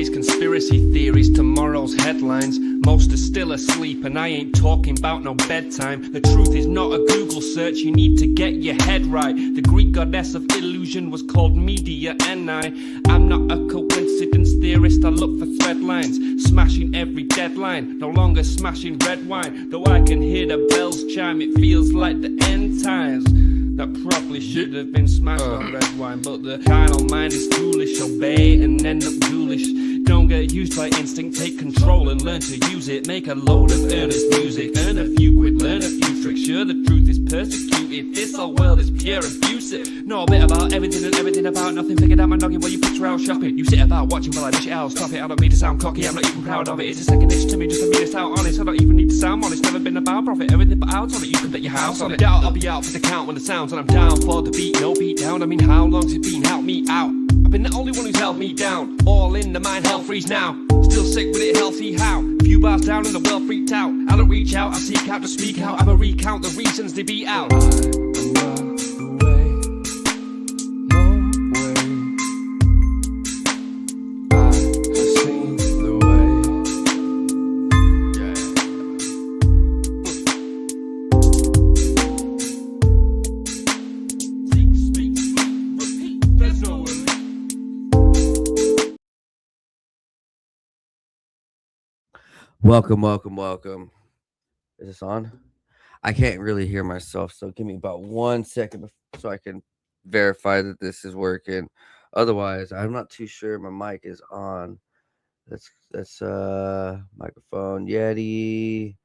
Yesterday's conspiracy theories, tomorrow's headlines. Most are still asleep and I ain't talking about no bedtime. The truth is not a Google search, you need to get your head right. The Greek goddess of illusion was called Media and I'm not a coincidence theorist, I look for thread lines. Smashing every deadline, no longer smashing red wine. Though I can hear the bells chime, it feels like the end times. That probably should have been smashed on red wine, but the carnal mind is foolish. Obey and end up ghoulish. Don't get used by instinct, take control and learn to use it. Make a load of earnest music, earn a few quid, learn a few tricks. Sure, the truth is persecuted, this whole world is pure abusive. Know a bit about everything and everything about nothing. Figured out my noggin while you picture out shopping. You sit about watching while I dish it out, stop it. I don't mean to sound cocky, I'm not even proud of it. It's a second itch to me just for me to sound honest. I don't even need to sound honest, never been about profit. Everything but out on it, you can bet your house on it. Doubt I'll be out for the count when the sounds, and I'm down for the beat, no beat down. I mean, how long's it been? Help me out. I've been the only one who's held me down. All in the mind, hell freeze now. Still sick with it, healthy how? Few bars down and the world freaked out. I don't reach out, I seek out to speak out. I'ma recount the reasons they beat out. Welcome. Is this on? I can't really hear myself, so give me about 1 second so I can verify that this is working. Otherwise, I'm not too sure my mic is on. That's microphone Yeti.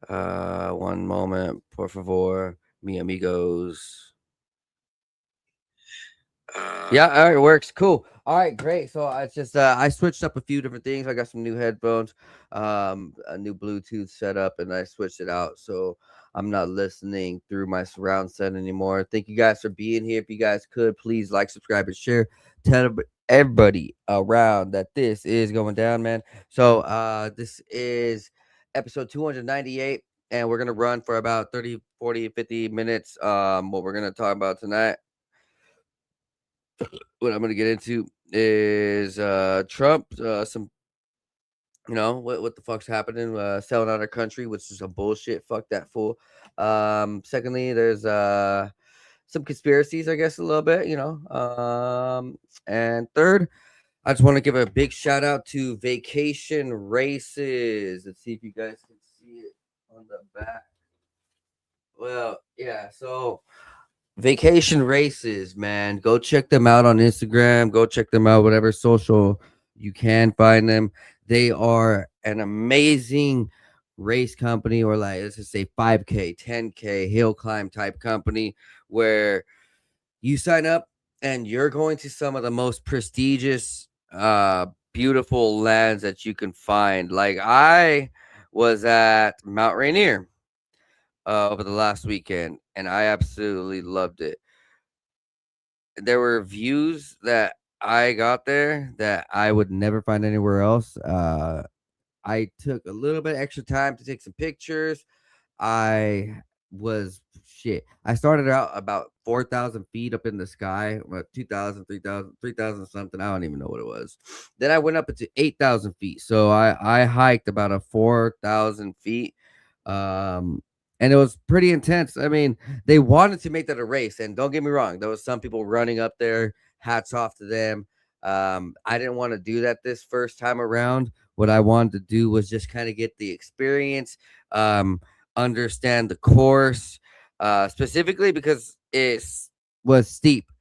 One moment, por favor, mi amigos. Yeah, all right, it works. Cool. All right, great. So it's just I switched up a few different things. I got some new headphones, a new Bluetooth setup, and I switched it out. So I'm not listening through my surround set anymore. Thank you guys for being here. If you guys could please like, subscribe, and share. Tell everybody around that this is going down, man. So this is episode 298, and we're gonna run for about 30, 40, 50 minutes. What we're gonna talk about tonight, what I'm going to get into is Trump, some, what the fuck's happening, selling out our country, which is some bullshit. Fuck that fool. Secondly, there's some conspiracies, I guess, a little bit, and third, I just want to give a big shout out to Vacation Races. Let's see if you guys can see it on the back. Well, yeah, so Vacation Races, man. Go check them out on Instagram. Go check them out, whatever social you can find them. They are an amazing race company, or like, let's just say 5K, 10K, hill climb type company, where you sign up and you're going to some of the most prestigious, beautiful lands that you can find. Like, I was at Mount Rainier over the last weekend, and I absolutely loved it. There were views that I got there that I would never find anywhere else. I took a little bit extra time to take some pictures. I started out about 4,000 feet up in the sky, about 2,000, 3,000, 3,000 something. I don't even know what it was. Then I went up to 8,000 feet. So I hiked about a 4,000 feet. And it was pretty intense. I mean, they wanted to make that a race. And don't get me wrong, there was some people running up there. Hats off to them. I didn't want to do that this first time around. What I wanted to do was just kind of get the experience, understand the course, specifically because it was steep.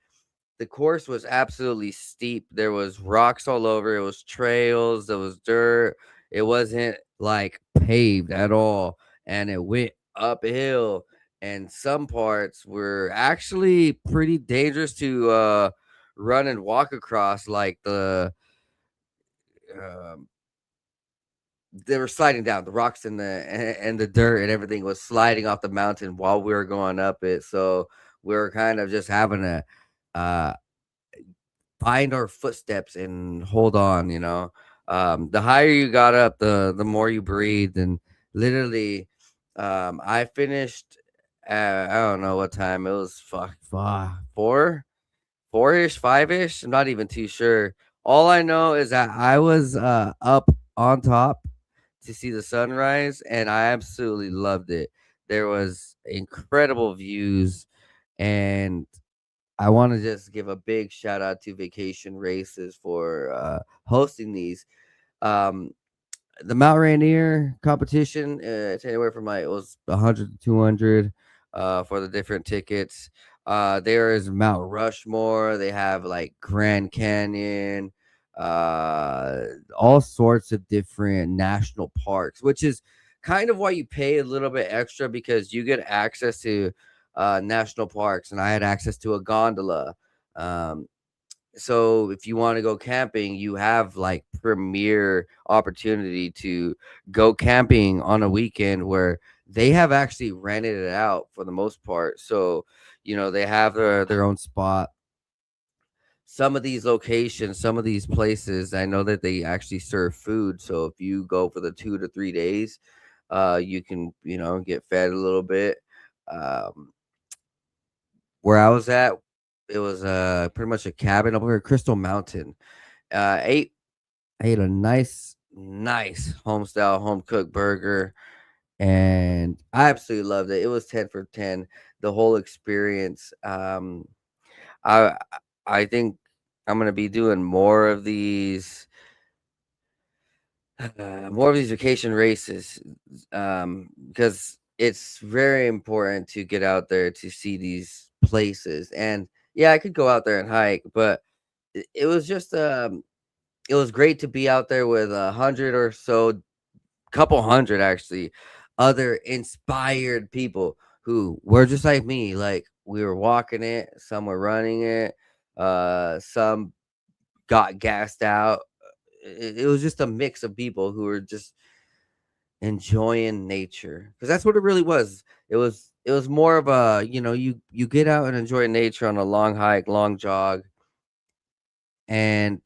The course was absolutely steep. There was rocks all over. It was trails. There was dirt. It wasn't like paved at all. And it went uphill, and some parts were actually pretty dangerous to run and walk across. Like they were sliding down the rocks, and the dirt and everything was sliding off the mountain while we were going up it. So we were kind of just having to find our footsteps and hold on. The higher you got up, the more you breathed, and literally I finished I don't know what time it was. 4-ish, 5-ish. I'm not even too sure. All I know is that I was up on top to see the sunrise, and I absolutely loved it. There was incredible views, and I want to just give a big shout out to Vacation Races for hosting these. Um, the Mount Rainier competition, it's anywhere from like it was 100 to 200 for the different tickets. There is Mount Rushmore. They have like Grand Canyon, all sorts of different national parks, which is kind of why you pay a little bit extra because you get access to national parks, and I had access to a gondola. Um, so if you want to go camping, you have like premier opportunity to go camping on a weekend where they have actually rented it out for the most part. So, they have their own spot. Some of these locations, some of these places, I know that they actually serve food. So if you go for the 2 to 3 days, you can, get fed a little bit. Um, where I was at, it was pretty much a cabin over at Crystal Mountain. Uh, ate ate a nice home style home cooked burger, and I absolutely loved it. It was 10 for 10. The whole experience. I I think I'm gonna be doing more of these vacation races, because it's very important to get out there to see these places. And yeah, I could go out there and hike, but it was just it was great to be out there with 100 or so, couple hundred actually, other inspired people who were just like me. Like we were walking it, some were running it, some got gassed out. It was just a mix of people who were just enjoying nature, because that's what it really was. It was more of a, you get out and enjoy nature on a long hike, long jog, and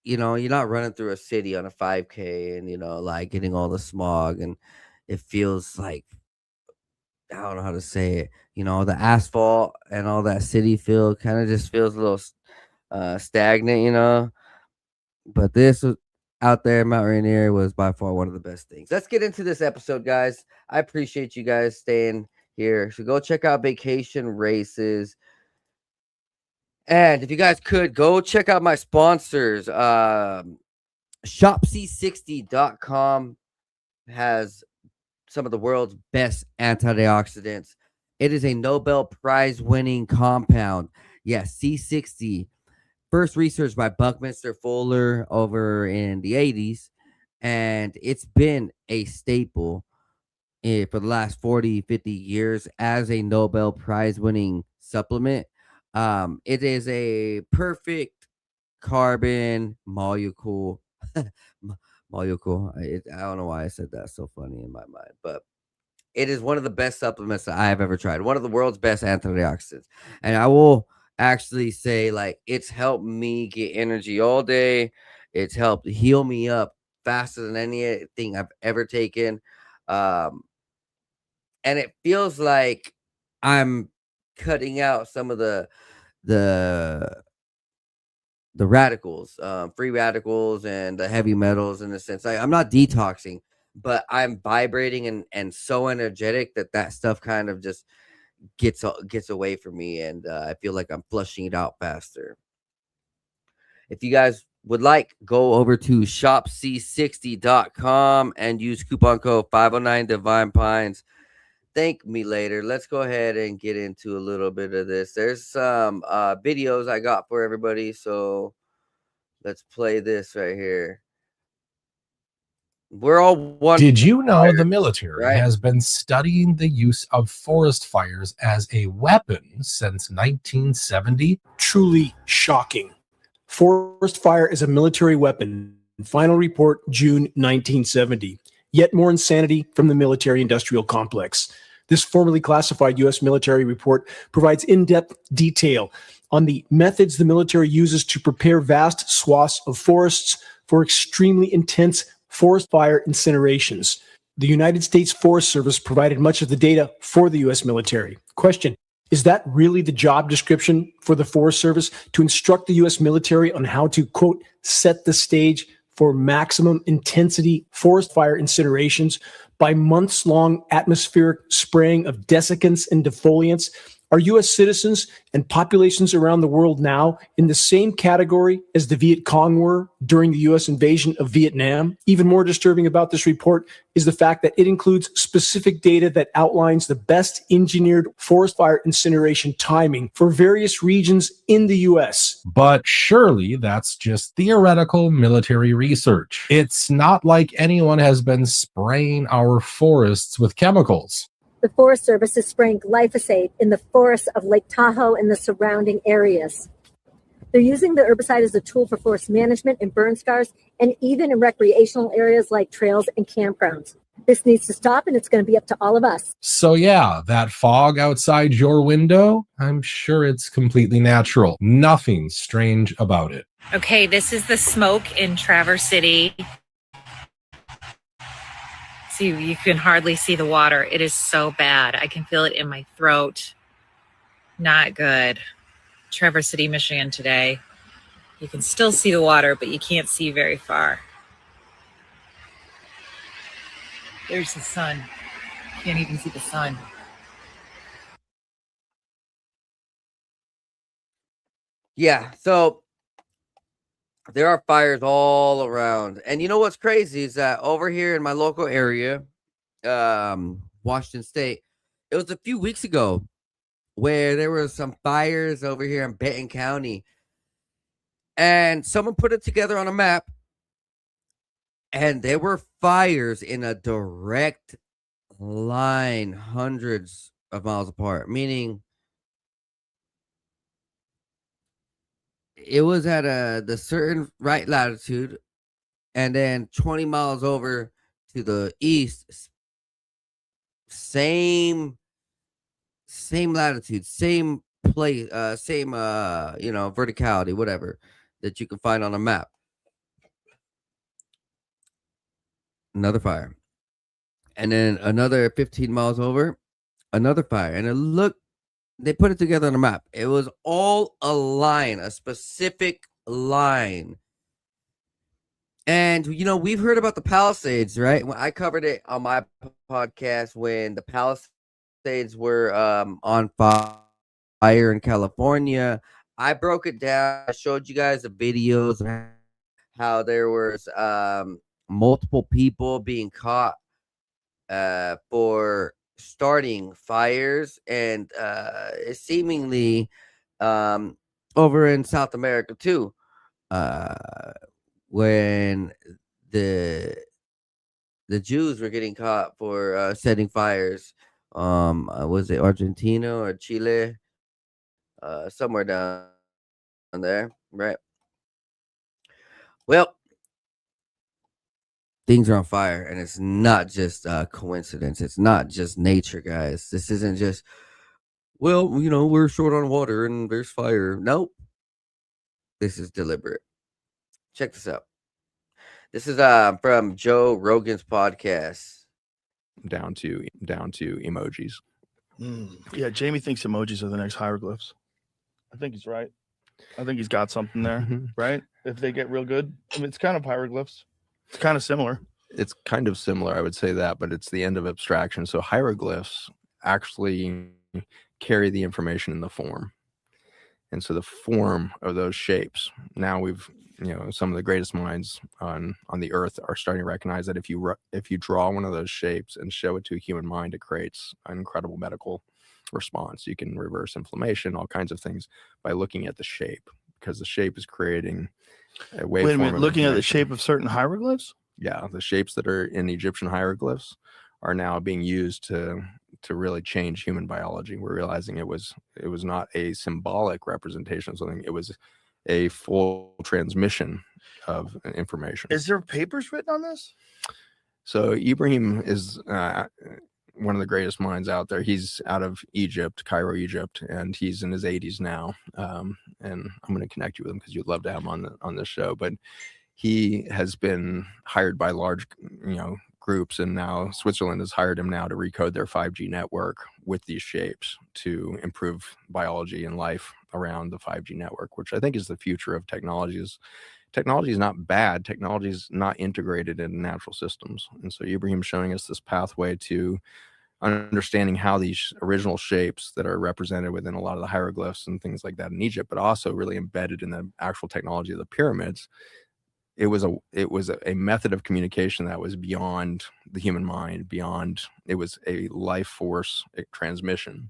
you're not running through a city on a 5K and, like getting all the smog, and it feels like, I don't know how to say it, the asphalt and all that city feel kind of just feels a little stagnant. But this was out there, Mount Rainier was by far one of the best things. Let's get into this episode, guys. I appreciate you guys staying here. So go check out Vacation Races. And if you guys could go check out my sponsors, shopc60.com has some of the world's best antioxidants. It is a Nobel Prize winning compound. Yes, C60. First research by Buckminster Fuller over in the 80s. And it's been a staple for the last 40, 50 years as a Nobel Prize winning supplement. It is a perfect carbon molecule. Molecule. I don't know why I said that so funny in my mind, but it is one of the best supplements that I have ever tried. One of the world's best antioxidants. And I will actually say, like, it's helped me get energy all day. It's helped heal me up faster than anything I've ever taken. Um, and it feels like I'm cutting out some of the the radicals, free radicals and the heavy metals in a sense. I'm not detoxing, but I'm vibrating and so energetic that stuff kind of just gets away from me, and I feel like I'm flushing it out faster. If you guys would like, go over to shopc60.com and use coupon code 509 Divine Pines. Thank me later. Let's go ahead and get into a little bit of this. There's some videos I got for everybody, so let's play this right here. We're all one. Did you know the military right? has been studying the use of forest fires as a weapon since 1970? Truly shocking. Forest fire is a military weapon. Final report, June 1970. Yet more insanity from the military-industrial complex. This formally classified U.S. military report provides in-depth detail on the methods the military uses to prepare vast swaths of forests for extremely intense forest fire incinerations. The United States Forest Service provided much of the data for the U.S. military. Question: Is that really the job description for the Forest Service, to instruct the U.S. military on how to, quote, set the stage for maximum intensity forest fire incinerations by months-long atmospheric spraying of desiccants and defoliants? Are U.S. citizens and populations around the world now in the same category as the Viet Cong were during the U.S. invasion of Vietnam? Even more disturbing about this report is the fact that it includes specific data that outlines the best engineered forest fire incineration timing for various regions in the U.S. But surely that's just theoretical military research. It's not like anyone has been spraying our forests with chemicals. The Forest Service is spraying glyphosate in the forests of Lake Tahoe and the surrounding areas. They're using the herbicide as a tool for forest management and burn scars, and even in recreational areas like trails and campgrounds. This needs to stop, and it's going to be up to all of us. So yeah, that fog outside your window, I'm sure it's completely natural. Nothing strange about it. Okay, this is the smoke in Traverse City. See, you can hardly see the water. It is so bad. I can feel it in my throat. Not good. Traverse City, Michigan today. You can still see the water, but you can't see very far. There's the sun. Can't even see the sun. Yeah, so there are fires all around. And you know what's crazy is that over here in my local area, Washington State, it was a few weeks ago where there were some fires over here in Benton County. And someone put it together on a map. And there were fires in a direct line, hundreds of miles apart, meaning it was at the certain right latitude, and then 20 miles over to the east, same latitude, same place, same verticality, whatever that you can find on a map. Another fire, and then another 15 miles over, another fire, and they put it together on a map. It was all a line, a specific line. And, we've heard about the Palisades, right? I covered it on my podcast when the Palisades were on fire in California. I broke it down. I showed you guys the videos of how there was multiple people being caught for starting fires, and seemingly over in South America too, when the Jews were getting caught for setting fires. Was it Argentina or Chile? Somewhere down there, right? Well, things are on fire, and it's not just coincidence. It's not just nature, guys. This isn't just, we're short on water and there's fire. Nope. This is deliberate. Check this out. This is from Joe Rogan's podcast. Down to emojis. Yeah, Jamie thinks emojis are the next hieroglyphs. I think he's right. I think he's got something there, right? If they get real good, it's kind of hieroglyphs. It's kind of similar. It's kind of similar, I would say that, but it's the end of abstraction. So hieroglyphs actually carry the information in the form. And so the form of those shapes, now we've, some of the greatest minds on the earth are starting to recognize that if you draw one of those shapes and show it to a human mind, it creates an incredible medical response. You can reverse inflammation, all kinds of things by looking at the shape, because the shape is creating a waveform. Wait a minute, looking at the shape of certain hieroglyphs? Yeah, the shapes that are in Egyptian hieroglyphs are now being used to really change human biology. We're realizing it was not a symbolic representation of something, it was a full transmission of information. Is there papers written on this? So Ibrahim is one of the greatest minds out there. He's out of Egypt, Cairo, Egypt, and he's in his 80s now. And I'm going to connect you with him because you'd love to have him on this show. But he has been hired by large, groups, and now Switzerland has hired him now to recode their 5G network with these shapes to improve biology and life around the 5G network, which I think is the future of technologies. Technology is not bad. Technology is not integrated in natural systems. And so Ibrahim's showing us this pathway to understanding how these original shapes that are represented within a lot of the hieroglyphs and things like that in Egypt, but also really embedded in the actual technology of the pyramids. It was a method of communication that was beyond the human mind, it was a life force transmission.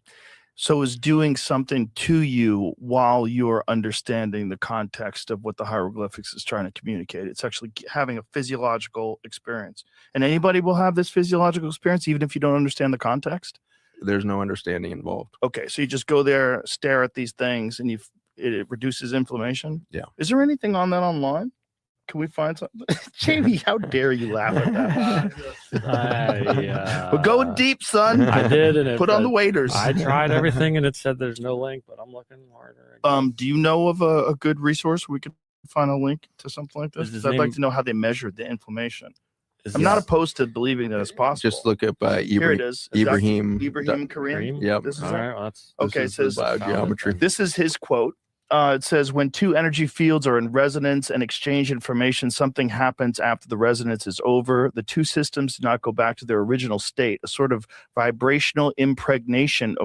So is doing something to you while you're understanding the context of what the hieroglyphics is trying to communicate. It's actually having a physiological experience. And anybody will have this physiological experience even if you don't understand the context? There's no understanding involved. Okay, so you just go there, stare at these things, and it reduces inflammation? Yeah. Is there anything on that online? Can we find something? Jamie, how dare you laugh at that? We're going deep, son. I did, and Put on the waders. I tried everything, and it said there's no link, but I'm looking harder. Do you know of a good resource we could find a link to something like this? Is his 'Cause I'd like name- to know how they measured the inflammation. Is I'm this- not opposed to believing that it's possible. Just look up Here it is. Is that Ibrahim. Ibrahim Karim. Karim? Yep. This is All it? right, well, that's Okay, it This is says the biogeometry. this is his quote. It says, when two energy fields are in resonance and exchange information, something happens after the resonance is over. The two systems do not go back to their original state. A sort of vibrational impregnation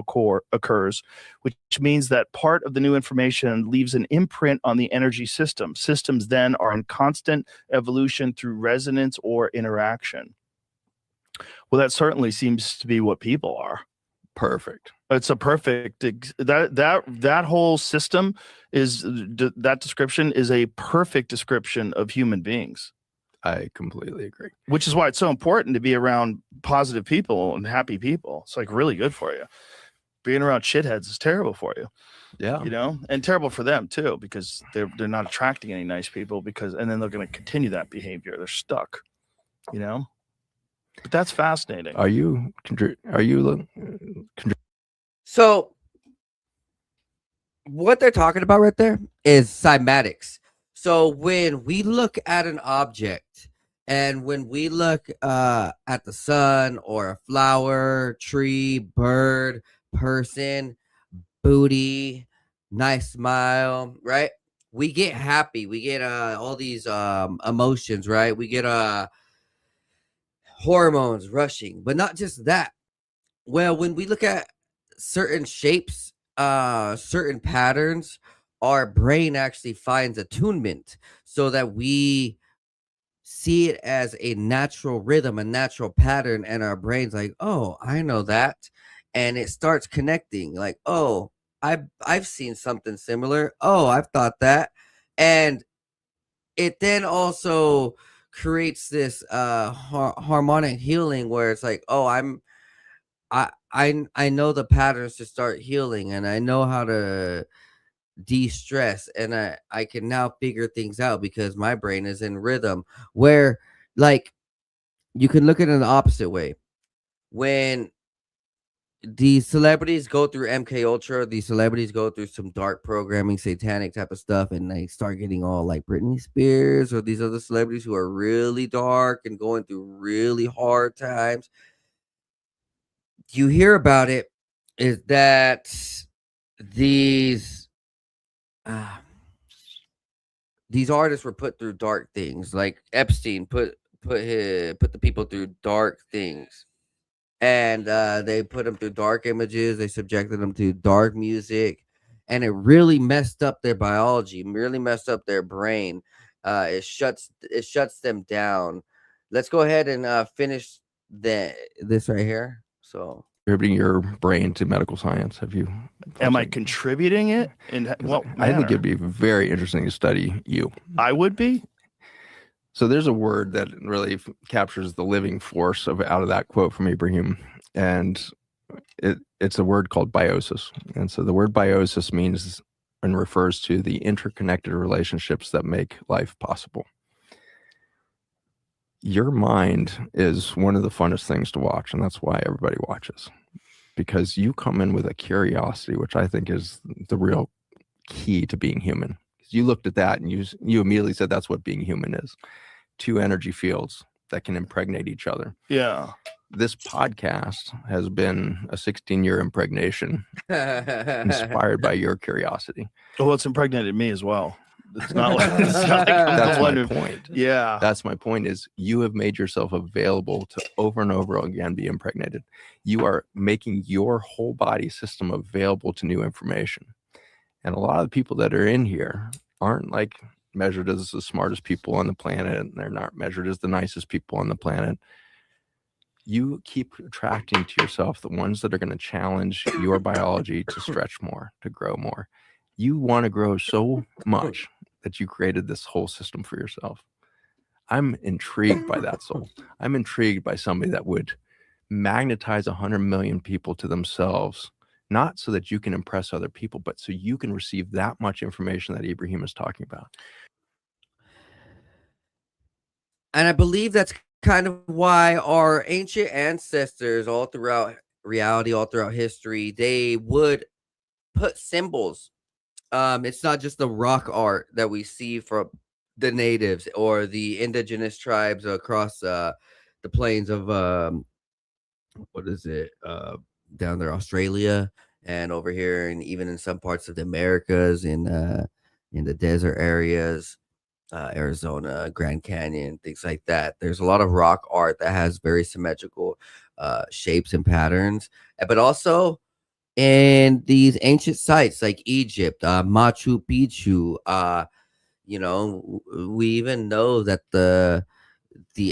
occurs, which means that part of the new information leaves an imprint on the energy system. Systems then are in constant evolution through resonance or interaction. Well, that certainly seems to be what people are. Perfect. It's a perfect that whole system is that description is a perfect description of human beings, I completely agree. which is why it's so important to be around positive people and happy people. It's like really good for you. Being around shitheads is terrible for you, Yeah. you know, and terrible for them too, because they're not attracting any nice people and then they're going to continue that behavior. They're stuck, you know. But that's fascinating. So what they're talking about right there is cymatics. So when we look at an object and when we look at the sun or a flower, tree, bird, person, booty, nice smile, right? We get happy. We get all these emotions, right? We get hormones rushing, but not just that. Well, when we look at certain shapes, certain patterns, our brain actually finds attunement so that we see it as a natural rhythm, a natural pattern, and our brain's like, oh, I know that. And it starts connecting, like, oh, I've seen something similar. Oh, I've thought that. And it then also creates this harmonic healing where it's like, oh, I know the patterns to start healing, and I know how to de-stress, and I can now figure things out because my brain is in rhythm. Where, like, you can look at it in the opposite way. When these celebrities go through MK Ultra, these celebrities go through some dark programming, satanic type of stuff, and they start getting all like Britney Spears or these other celebrities who are really dark and going through really hard times. You hear about it is that these artists were put through dark things. Like Epstein put the people through dark things, and they put them through dark images. They subjected them to dark music, and it really messed up their biology, really messed up their brain. It shuts them down. Let's go ahead and finish this right here. So Contributing your brain to medical science. Have you? Am I contributing it? And what I think manner? it'd be very interesting to study you. I would be. So there's a word that really captures the living force out of that quote from Ibrahim, and it's a word called biosis. And so the word biosis means and refers to the interconnected relationships that make life possible. Your mind is one of the funnest things to watch, and that's why everybody watches, because you come in with a curiosity, which I think is the real key to being human. You looked at that and you immediately said that's what being human is. Two energy fields that can impregnate each other. Yeah. This podcast has been a 16-year impregnation inspired by your curiosity. Well, it's impregnated me as well. It's not like, I'm That's the one my who- point. Yeah. That's my point is you have made yourself available to over and over again be impregnated. You are making your whole body system available to new information. And a lot of the people that are in here aren't like measured as the smartest people on the planet, and they're not measured as the nicest people on the planet. You keep attracting to yourself the ones that are going to challenge your biology to stretch more, to grow more. You want to grow so much that you created this whole system for yourself. I'm intrigued by that soul. I'm intrigued by somebody that would magnetize 100 million people to themselves, not so that you can impress other people, but so you can receive that much information that Ibrahim is talking about. And I believe that's kind of why our ancient ancestors, all throughout reality, all throughout history, they would put symbols. It's not just the rock art that we see from the natives or the indigenous tribes across the plains of what is it down there, Australia, and over here, and even in some parts of the Americas, in the desert areas. Arizona, Grand Canyon, things like that. There's a lot of rock art that has very symmetrical shapes and patterns, but also in these ancient sites like Egypt, Machu Picchu. We even know that the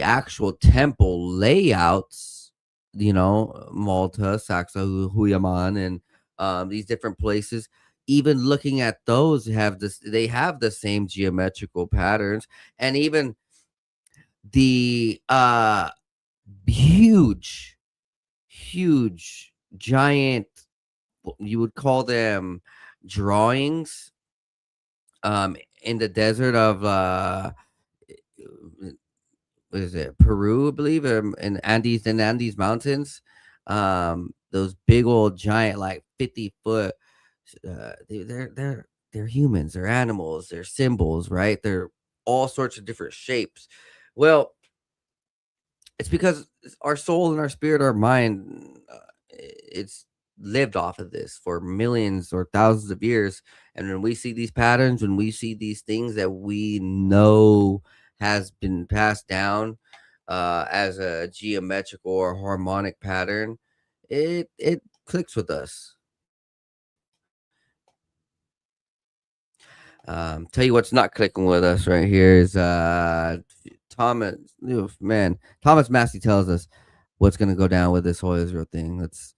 actual temple layouts, Malta, Saxa, Huyaman, and these different places. Even looking at those they have the same geometrical patterns, and even the huge giant, you would call them drawings, in the desert of what is it, Peru, I believe, in Andes Mountains. Those big old giant, like 50-foot. They're humans, they're animals, they're symbols, right? They're all sorts of different shapes. Well, it's because our soul and our spirit, our mind, it's lived off of this for millions or thousands of years. And when we see these patterns, when we see these things that we know has been passed down as a geometrical or harmonic pattern, it clicks with us. Tell you what's not clicking with us right here is Thomas. Thomas Massey tells us what's going to go down with this whole Israel thing. That's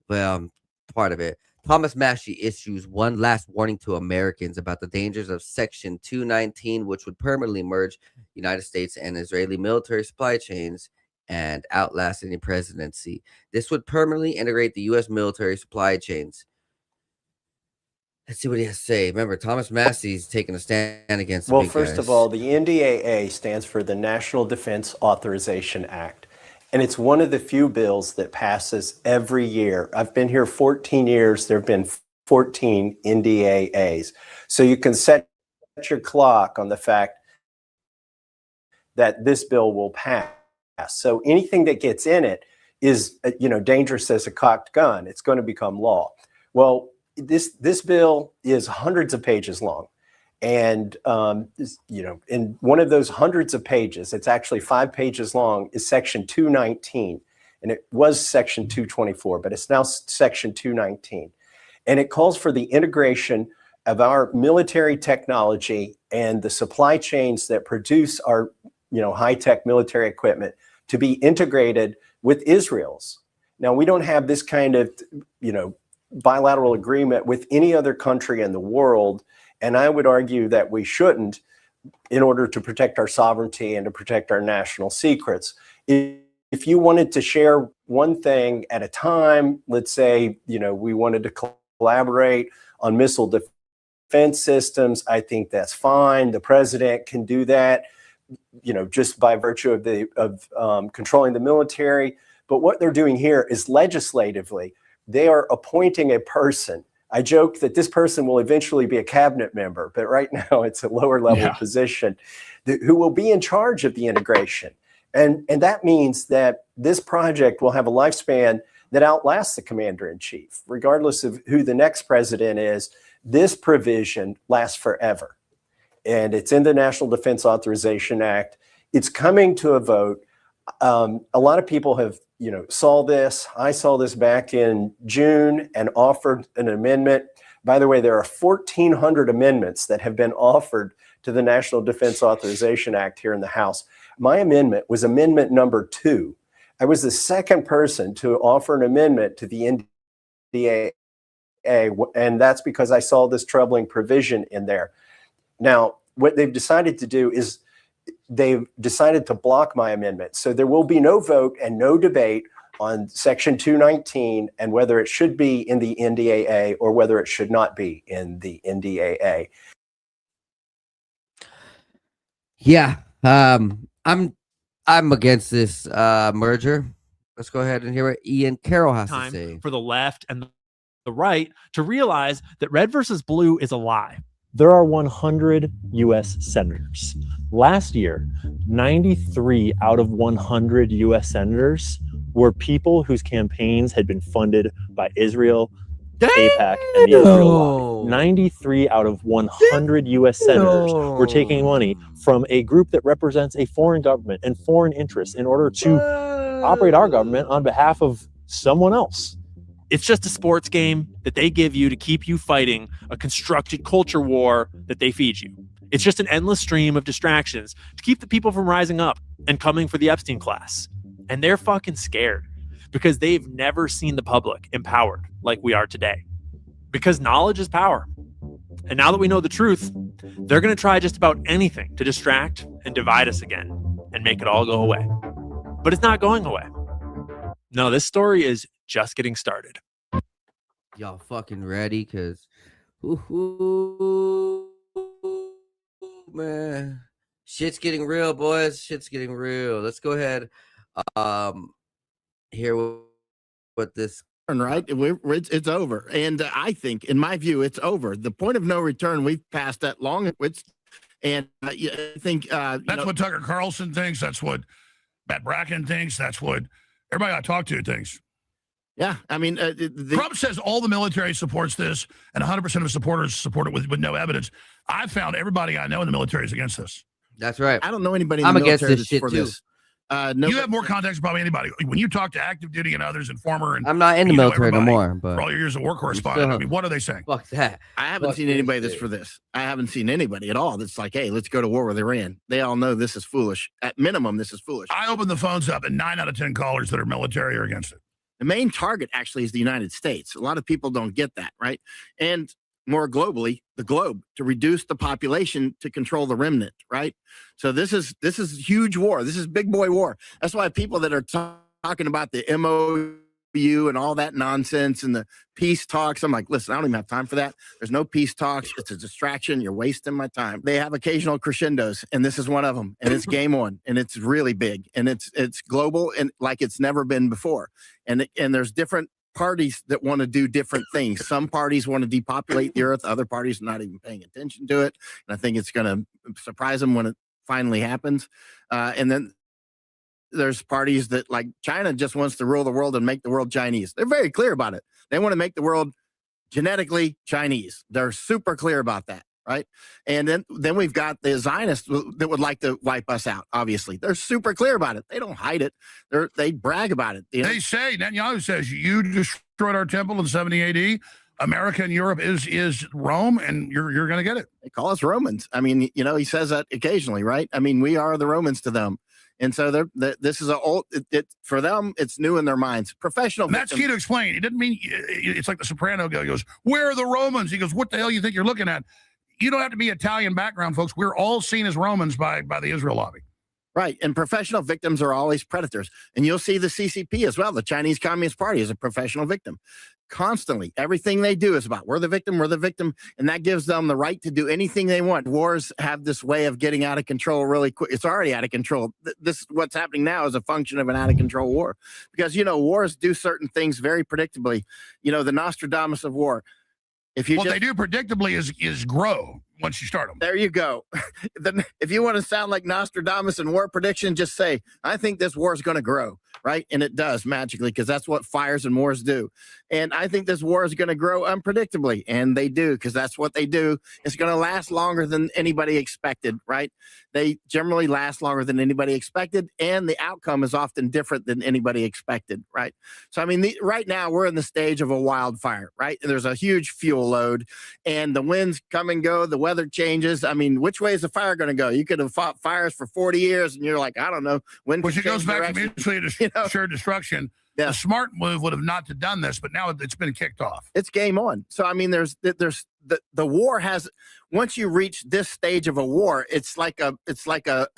part of it. Thomas Massey issues one last warning to Americans about the dangers of Section 219, which would permanently merge United States and Israeli military supply chains and outlast any presidency. This would permanently integrate the U.S. military supply chains. Let's see what he has to say. Remember, Thomas Massey's taking a stand against the big first guys. of all, the NDAA stands for the National Defense Authorization Act. And it's one of the few bills that passes every year. I've been here 14 years. There have been 14 NDAAs. So you can set your clock on the fact that this bill will pass. So anything that gets in it is, dangerous as a cocked gun. It's going to become law. Well, this bill is hundreds of pages long. And, in one of those hundreds of pages, it's actually 5 pages long, is Section 219. And it was Section 224, but it's now Section 219. And it calls for the integration of our military technology and the supply chains that produce our, high-tech military equipment to be integrated with Israel's. Now, we don't have this kind of, bilateral agreement with any other country in the world. And I would argue that we shouldn't, in order to protect our sovereignty and to protect our national secrets. If you wanted to share one thing at a time, let's say, we wanted to collaborate on missile defense systems, I think that's fine. The president can do that, just by virtue of controlling the military. But what they're doing here is legislatively, they are appointing a person. I joke that this person will eventually be a cabinet member, but right now it's a lower level position who will be in charge of the integration. And that means that this project will have a lifespan that outlasts the commander-in-chief. Regardless of who the next president is, this provision lasts forever. And it's in the National Defense Authorization Act. It's coming to a vote. A lot of people have, saw this. I saw this back in June and offered an amendment. By the way, there are 1,400 amendments that have been offered to the National Defense Authorization Act here in the House. My amendment was amendment number 2. I was the second person to offer an amendment to the NDAA, and that's because I saw this troubling provision in there. Now, what they've decided to do is they've decided to block my amendment. So there will be no vote and no debate on Section 219 and whether it should be in the NDAA or whether it should not be in the NDAA. Yeah, I'm against this merger. Let's go ahead and hear what Ian Carroll has to say. Time for the left and the right to realize that red versus blue is a lie. There are 100 U.S. senators. Last year, 93 out of 100 U.S. senators were people whose campaigns had been funded by Israel, AIPAC, and the Israel lobby. 93 out of 100 U.S. senators were taking money from a group that represents a foreign government and foreign interests in order to operate our government on behalf of someone else. It's just a sports game that they give you to keep you fighting a constructed culture war that they feed you. It's just an endless stream of distractions to keep the people from rising up and coming for the Epstein class. And they're fucking scared because they've never seen the public empowered like we are today. Because knowledge is power. And now that we know the truth, they're going to try just about anything to distract and divide us again and make it all go away. But it's not going away. No, this story is just getting started. Y'all fucking ready? Because, man, shit's getting real, boys. Shit's getting real. Let's go ahead. Hear what this. Right, it's over, and I think, in my view, it's over. The point of no return. We've passed that long. And I think that's what Tucker Carlson thinks. That's what Matt Bracken thinks. That's what everybody I talk to thinks. Yeah, I mean, Trump says all the military supports this, and 100% of his supporters support it with no evidence. I've found everybody I know in the military is against this. That's right. I don't know anybody in I'm the against military this shit for too. this. No, you have more context than probably anybody. When you talk to active duty and others and former, and I'm not in the military no more. But for all your years of war correspondent, I mean, what are they saying? Fuck that. I haven't seen anybody that's for this. I haven't seen anybody at all that's like, hey, let's go to war with Iran. They all know this is foolish. At minimum, this is foolish. I opened the phones up, and 9 out of 10 callers that are military are against it. The main target actually is the United States. A lot of people don't get that, right? And more globally, the globe, to reduce the population to control the remnant, right? So this is huge war. This is big boy war. That's why people that are talking about the MOU and all that nonsense and the peace talks, I'm like, listen, I don't even have time for that. There's no peace talks. It's a distraction. You're wasting my time. They have occasional crescendos, and this is one of them. And it's game on, and it's really big, and it's global, and like it's never been before. And there's different parties that want to do different things. Some parties want to depopulate the earth. Other parties are not even paying attention to it. And I think it's going to surprise them when it finally happens. And then there's parties that, like China, just wants to rule the world and make the world Chinese. They're very clear about it. They want to make the world genetically Chinese. They're super clear about that. Right. And then we've got the Zionists that would like to wipe us out. Obviously, they're super clear about it. They don't hide it. They brag about it. They say, Netanyahu says, you destroyed our temple in 70 AD. America and Europe is Rome, and you're going to get it. They call us Romans. I mean, he says that occasionally, right? I mean, we are the Romans to them. And so this is for them, it's new in their minds. Professional. And that's key to explain. It didn't mean it's like the Soprano guy goes, where are the Romans? He goes, what the hell you think you're looking at? You don't have to be Italian background, folks. We're all seen as Romans by the Israel lobby. Right. And professional victims are always predators. And you'll see the CCP as well. The Chinese Communist Party is a professional victim. Constantly, everything they do is about we're the victim. And that gives them the right to do anything they want. Wars have this way of getting out of control really quick. It's already out of control. This what's happening now is a function of an out of control war. Because, wars do certain things very predictably. The Nostradamus of war. What they do predictably is grow. once you start them. There you go. Then if you want to sound like Nostradamus and war prediction, just say, I think this war is going to grow, right? And it does magically, because that's what fires and wars do. And I think this war is going to grow unpredictably, and they do, because that's what they do. It's going to last longer than anybody expected, right? They generally last longer than anybody expected, and the outcome is often different than anybody expected, right? So, I mean, right now we're in the stage of a wildfire, right? And there's a huge fuel load, and the winds come and go, the weather changes. I mean, which way is the fire going to go? You could have fought fires for 40 years, and you're like, I don't know. When Which it goes back to mutually assured destruction. Yeah. The smart move would have not done this, but now it's been kicked off. It's game on. So I mean, there's the war has, once you reach this stage of a war, it's like a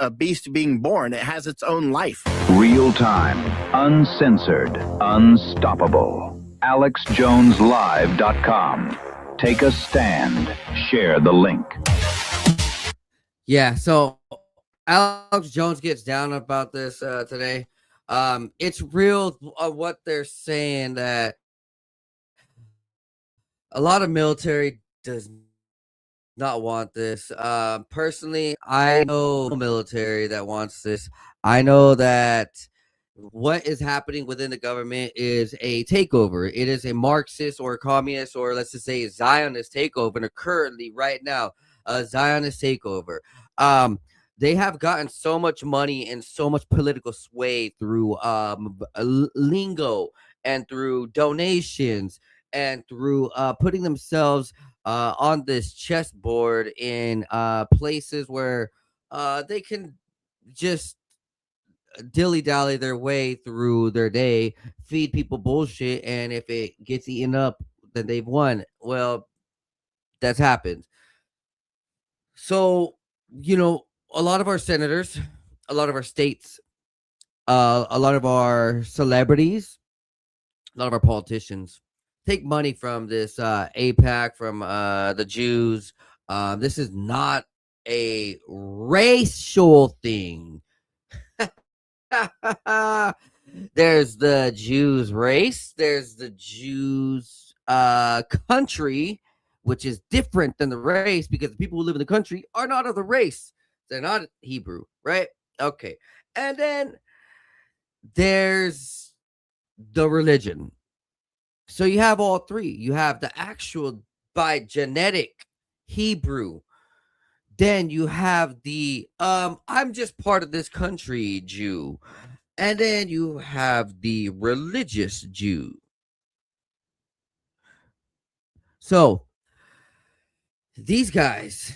beast being born. It has its own life. Real time, uncensored, unstoppable. AlexJonesLive.com. Take a stand. Share the link. Yeah, so Alex Jones gets down about this today. It's real what they're saying, that a lot of military does not want this. Personally, I know military that wants this. I know that what is happening within the government is a takeover. It is a Marxist or communist, or let's just say Zionist takeover, and currently right now a Zionist takeover. They have gotten so much money and so much political sway through lingo and through donations and through putting themselves on this chessboard in places where they can just dilly-dally their way through their day, feed people bullshit, and if it gets eaten up, then they've won. Well, that's happened. So, a lot of our senators, a lot of our states, a lot of our celebrities, a lot of our politicians take money from this AIPAC, from the Jews. This is not a racial thing. There's the Jews race, there's the Jews country, which is different than the race, because the people who live in the country are not of the race. They're not Hebrew, right? Okay. And then there's the religion. So you have all three. You have the actual by genetic Hebrew. Then you have the I'm just part of this country Jew. And then you have the religious Jew. So these guys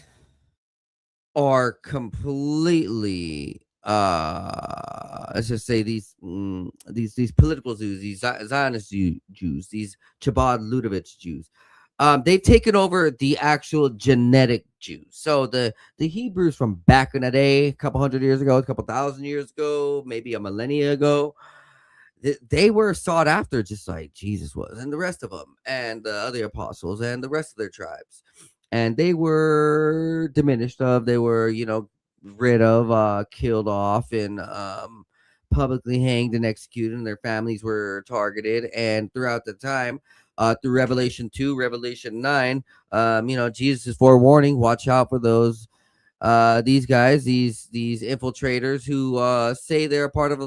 are completely let's just say these political Jews, these Zionist Jews, these Chabad Ludovich Jews, they've taken over the actual genetic Jews. So the Hebrews from back in the day, a couple hundred years ago, a couple thousand years ago, maybe a millennia ago, they were sought after just like Jesus was, and the rest of them, and the other apostles, and the rest of their tribes. And they were diminished of, they were, rid of, killed off, and publicly hanged and executed, and their families were targeted. And throughout the time, through Revelation 2, Revelation 9, Jesus is forewarning, watch out for those these guys, these infiltrators who say they're a part of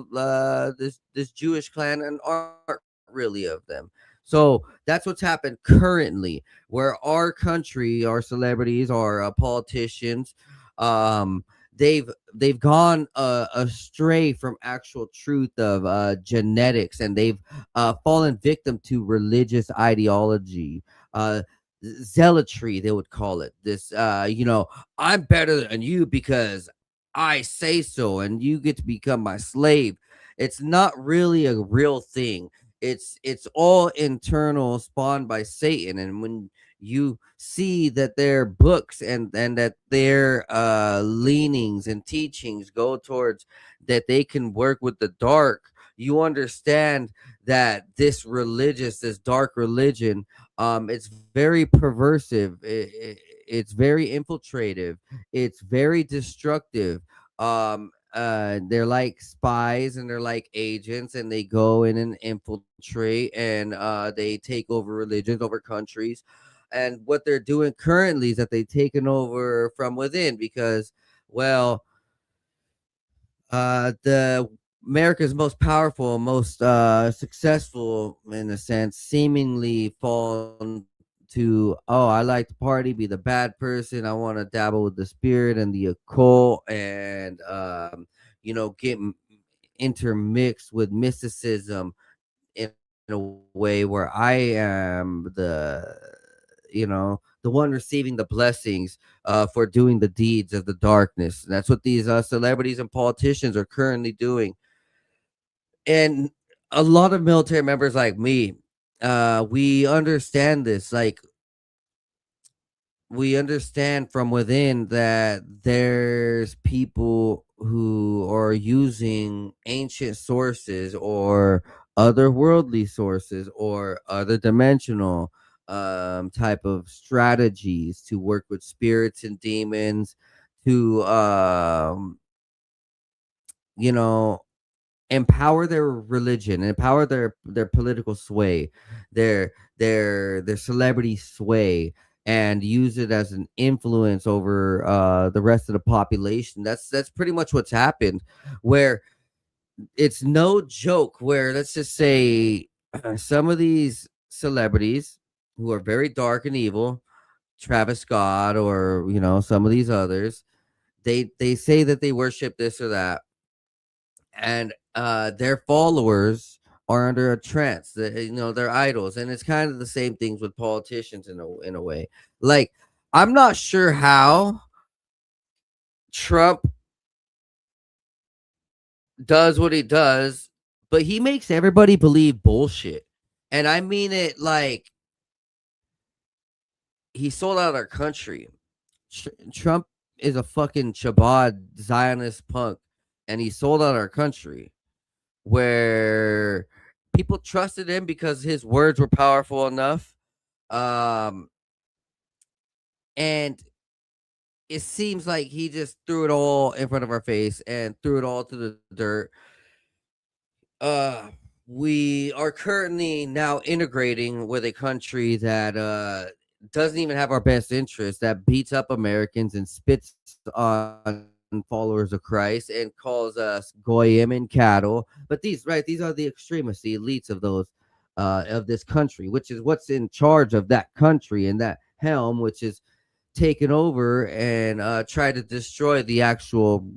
this Jewish clan and aren't really of them. So that's what's happened currently, where our country, our celebrities, our politicians, they've gone astray from actual truth of genetics, and they've fallen victim to religious ideology, zealotry, they would call it. This I'm better than you because I say so, and you get to become my slave. It's not really a real thing. It's all internal, spawned by Satan. And when you see that their books and that their leanings and teachings go towards that they can work with the dark, you understand that this dark religion, it's very perversive, it's very infiltrative, it's very destructive. They're like spies, and they're like agents, and they go in and infiltrate, and they take over religions, over countries, and what they're doing currently is that they've taken over from within because, well, the America's most powerful, most successful in a sense, seemingly fall to, oh, I like to party, be the bad person. I want to dabble with the spirit and the occult, and get intermixed with mysticism in a way where I am the one receiving the blessings for doing the deeds of the darkness. And that's what these celebrities and politicians are currently doing. And a lot of military members like me, we understand this. Like, we understand from within that there's people who are using ancient sources or otherworldly sources or other dimensional type of strategies to work with spirits and demons to you know empower their religion, empower their political sway, their celebrity sway, and use it as an influence over the rest of the population. That's pretty much what's happened, where it's no joke, where let's just say some of these celebrities who are very dark and evil, Travis Scott, or some of these others, they say that they worship this or that, and their followers are under a trance. They're idols, and it's kind of the same things with politicians in a way. Like, I'm not sure how Trump does what he does, but he makes everybody believe bullshit, and I mean it. Like, he sold out our country. Trump is a fucking Chabad Zionist punk, and he sold out our country, where people trusted him because his words were powerful enough. And it seems like he just threw it all in front of our face and threw it all to the dirt. We are currently now integrating with a country that doesn't even have our best interest, that beats up Americans and spits on followers of Christ and calls us goyim and cattle. But these are the extremists, the elites of those of this country, which is what's in charge of that country and that helm, which is taken over and try to destroy the actual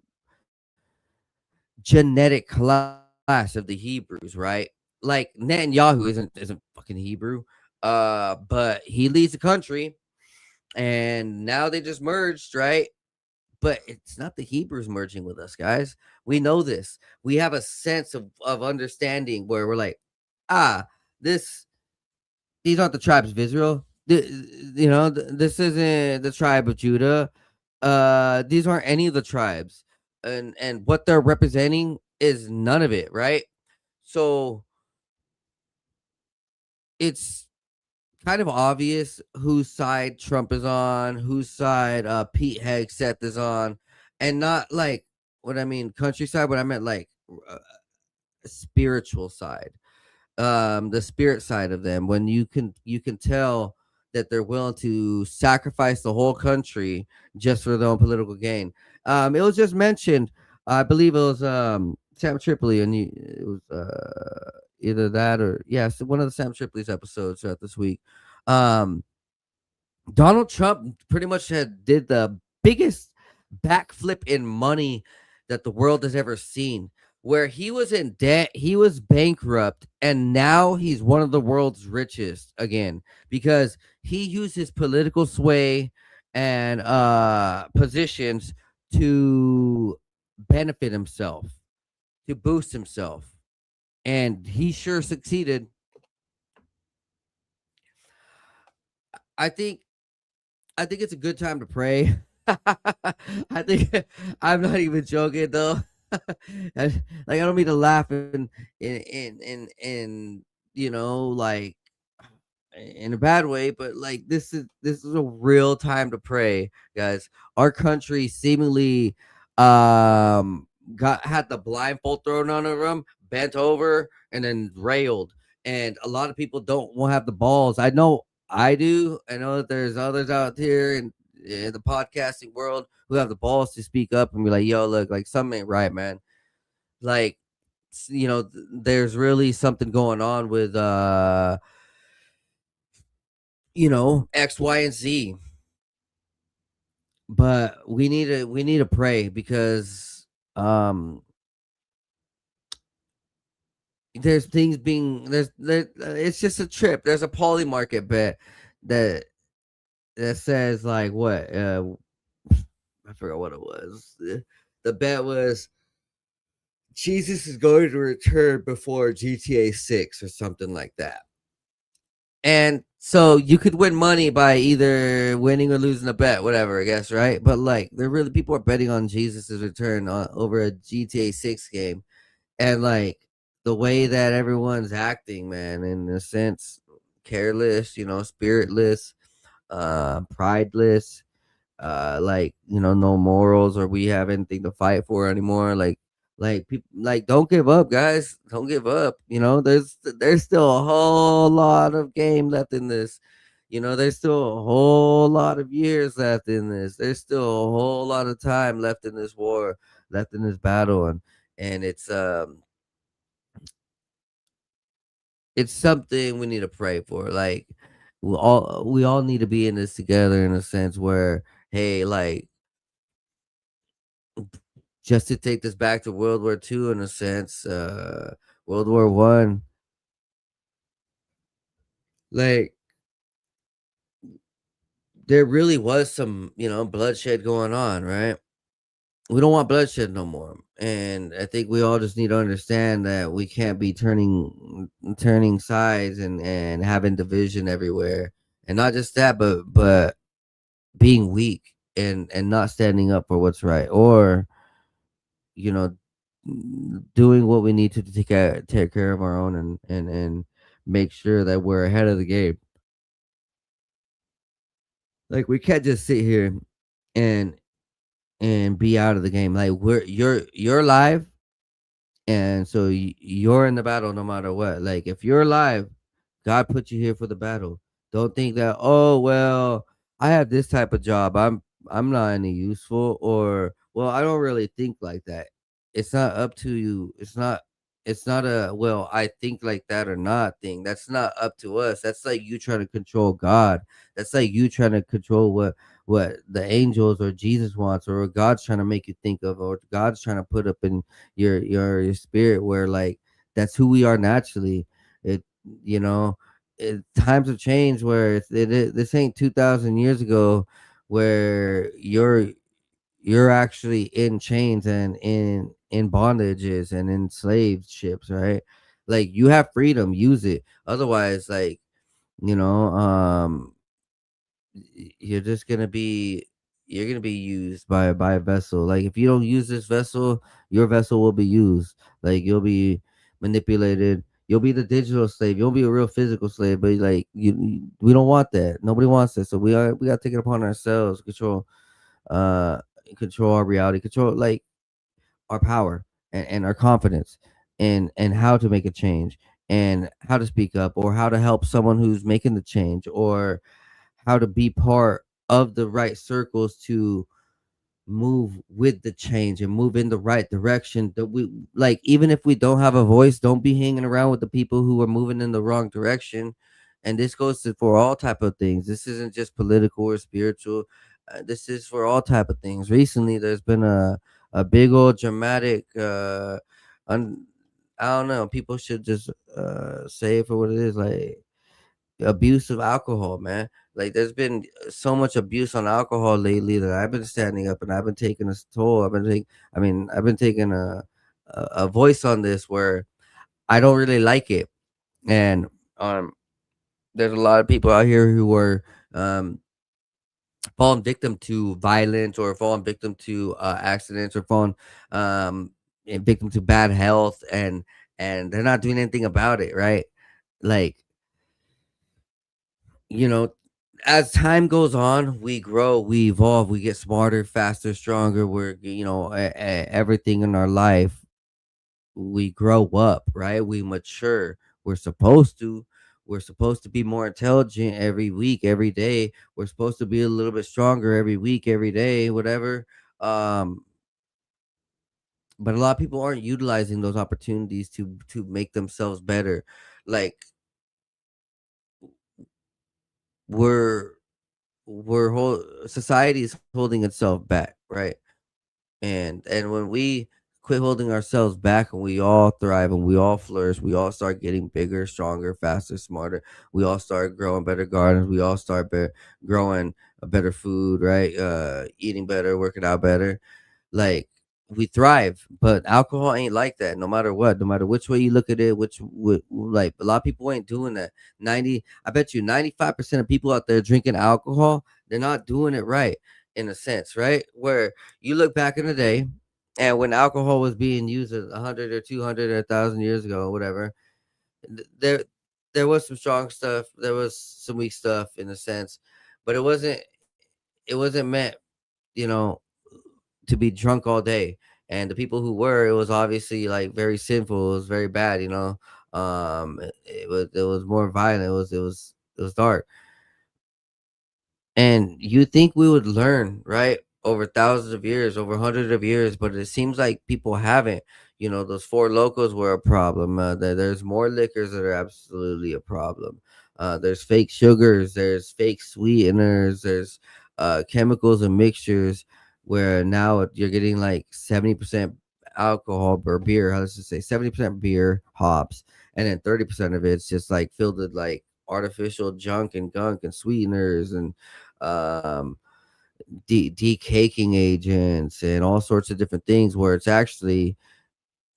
genetic class of the Hebrews, right? Like, Netanyahu isn't fucking Hebrew, but he leads the country, and now they just merged, right? But it's not the Hebrews merging with us, guys. We know this. We have a sense of understanding where we're like, these aren't the tribes of Israel. This isn't the tribe of Judah. These aren't any of the tribes, and what they're representing is none of it, right? So it's kind of obvious whose side Trump is on, whose side Pete Hegseth is on, and not like what I mean countryside, but I meant like spiritual side, the spirit side of them. When you can tell that they're willing to sacrifice the whole country just for their own political gain. It was just mentioned, I believe it was Sam Tripoli, and it was either that or yes, one of the Sam Tripoli's episodes throughout this week. Donald Trump pretty much did the biggest backflip in money that the world has ever seen, where he was in debt, he was bankrupt, and now he's one of the world's richest again because he used his political sway and positions to benefit himself, to boost himself, and he sure succeeded. I think it's a good time to pray. I think I'm not even joking though. I don't mean to laugh in like in a bad way, but like this is a real time to pray, guys. Our country seemingly had the blindfold thrown on them, bent over, and then railed. And a lot of people won't have the balls. I know I do. I know that there's others out here in the podcasting world who have the balls to speak up and be like, yo, look, like something ain't right, man. Like, there's really something going on with X, Y, and Z. But we need to pray because there's things being it's just a trip. There's a poly market bet that says like what I forgot what it was. The bet was Jesus is going to return before GTA 6 or something like that. And so you could win money by either winning or losing a bet, whatever, I guess, right? But like, people are betting on Jesus' return over a GTA 6 game, and like the way that everyone's acting, man, in a sense, careless, spiritless, prideless, like no morals, or we have anything to fight for anymore. Like people, like, don't give up, guys. Don't give up. There's still a whole lot of game left in this. There's still a whole lot of years left in this. There's still a whole lot of time left in this war, left in this battle, and it's something we need to pray for. Like, we all need to be in this together, in a sense where, hey, like, just to take this back to World War II, in a sense, World War One, like, there really was some, bloodshed going on, right? We don't want bloodshed no more. And I think we all just need to understand that we can't be turning sides and having division everywhere. And not just that, but being weak and not standing up for what's right, or you know doing what we need to take care of our own, and make sure that we're ahead of the game. Like, we can't just sit here and be out of the game. Like, you're live, and so you're in the battle no matter what. Like, if you're alive, God put you here for the battle. Don't think that, oh well, I have this type of job, I'm not any useful, or, well, I don't really think like that. It's not up to you. It's not a, well, I think like that or not thing. That's not up to us. That's like you trying to control God. That's like you trying to control what the angels or Jesus wants, or what God's trying to make you think of, or God's trying to put up in your spirit, where like that's who we are naturally. It you know Times have changed, where this ain't 2,000 years ago, where you're actually in chains and in bondages and in slave ships, right? Like, you have freedom, use it. Otherwise, like, you know you're just gonna be used by a vessel. Like, if you don't use this vessel, your vessel will be used. Like, you'll be manipulated. You'll be the digital slave. You'll be a real physical slave. But like, we don't want that. Nobody wants that. So we got to take it upon ourselves. Uh control our reality. Control, like, our power and our confidence, and how to make a change, and how to speak up, or how to help someone who's making the change, or how to be part of the right circles to move with the change and move in the right direction. That we, like, even if we don't have a voice, don't be hanging around with the people who are moving in the wrong direction. And this goes for all type of things. This isn't just political or spiritual. This is for all type of things. Recently there's been a big old dramatic I don't know, people should just say it for what it is, like, abuse of alcohol, man. Like, there's been so much abuse on alcohol lately that I've been standing up, and I've been taking a toll. I've been taking a voice on this, where I don't really like it. And there's a lot of people out here who are falling victim to violence, or falling victim to accidents, or falling victim to bad health, and they're not doing anything about it, right? Like, you know, as time goes on, we grow, we evolve, we get smarter, faster, stronger. Everything in our life, we grow up, right? We mature. We're supposed to. We're supposed to be more intelligent every week, every day. We're supposed to be a little bit stronger every week, every day, whatever. Um, but a lot of people aren't utilizing those opportunities to make themselves better. Like we're society is holding itself back, right? And when we quit holding ourselves back and we all thrive and we all flourish, we all start getting bigger, stronger, faster, smarter. We all start growing better gardens. We all start growing a better food, right? Eating better, working out better. Like we thrive, but alcohol ain't like that. No matter what, no matter which way you look at it, like a lot of people ain't doing that. I bet you 95% of people out there drinking alcohol, they're not doing it right in a sense, right? Where you look back in the day, and when alcohol was being used 100 or 200 or 1,000 years ago, or whatever, there was some strong stuff, there was some weak stuff in a sense, but it wasn't meant, you know, to be drunk all day. And the people who were, it was obviously like very sinful. It was very bad, you know. It was more violent. It was dark. And you think we would learn, right? Over thousands of years, over hundreds of years, but it seems like people haven't. You know, those four locos were a problem. There's more liquors that are absolutely a problem. There's fake sugars, there's fake sweeteners, there's chemicals and mixtures where now you're getting like 70% alcohol or beer. Let's just say 70% beer, hops, and then 30% of it's just like filled with like artificial junk and gunk and sweeteners and um decaking agents and all sorts of different things where it's actually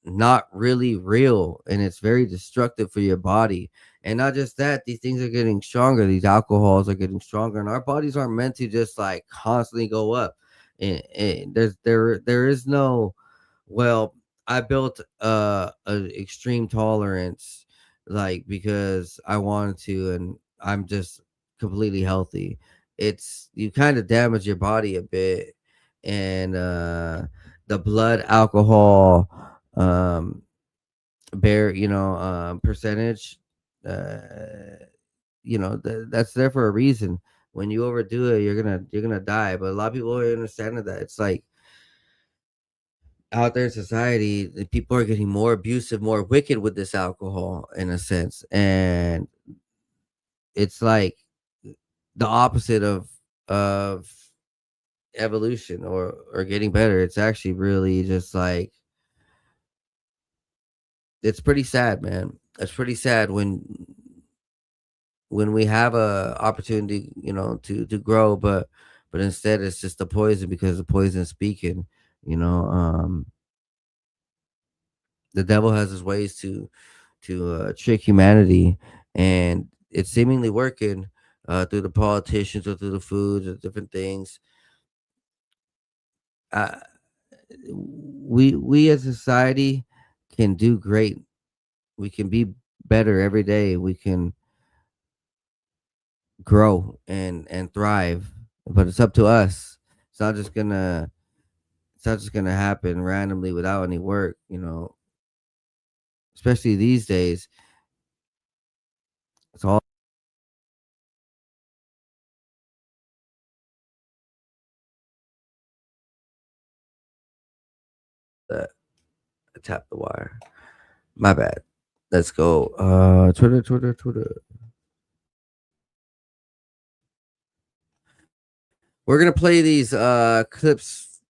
not really real and it's very destructive for your body. And not just that, these things are getting stronger, these alcohols are getting stronger, and our bodies aren't meant to just like constantly go up. And there is no, well, I built a extreme tolerance like because I wanted to, and I'm just completely healthy. It's you kind of damage your body a bit, and the blood alcohol percentage, uh that's there for a reason. When you overdo it, you're gonna die. But a lot of people don't understand that. It's like out there in society, the people are getting more abusive, more wicked with this alcohol in a sense. And it's like the opposite of evolution or getting better. It's actually really just like it's pretty sad, man. It's pretty sad when we have a opportunity, to grow, but instead it's just a poison because the poison is speaking. You know, the devil has his ways to trick humanity, and it's seemingly working through the politicians or through the foods or different things. Uh, we as a society can do great. We can be better every day. We can grow and thrive, but it's up to us. It's not just gonna it's not just gonna happen randomly without any work. Especially these days. It's all that. Tap the wire. My bad. Let's go. Twitter. We're gonna play these clips.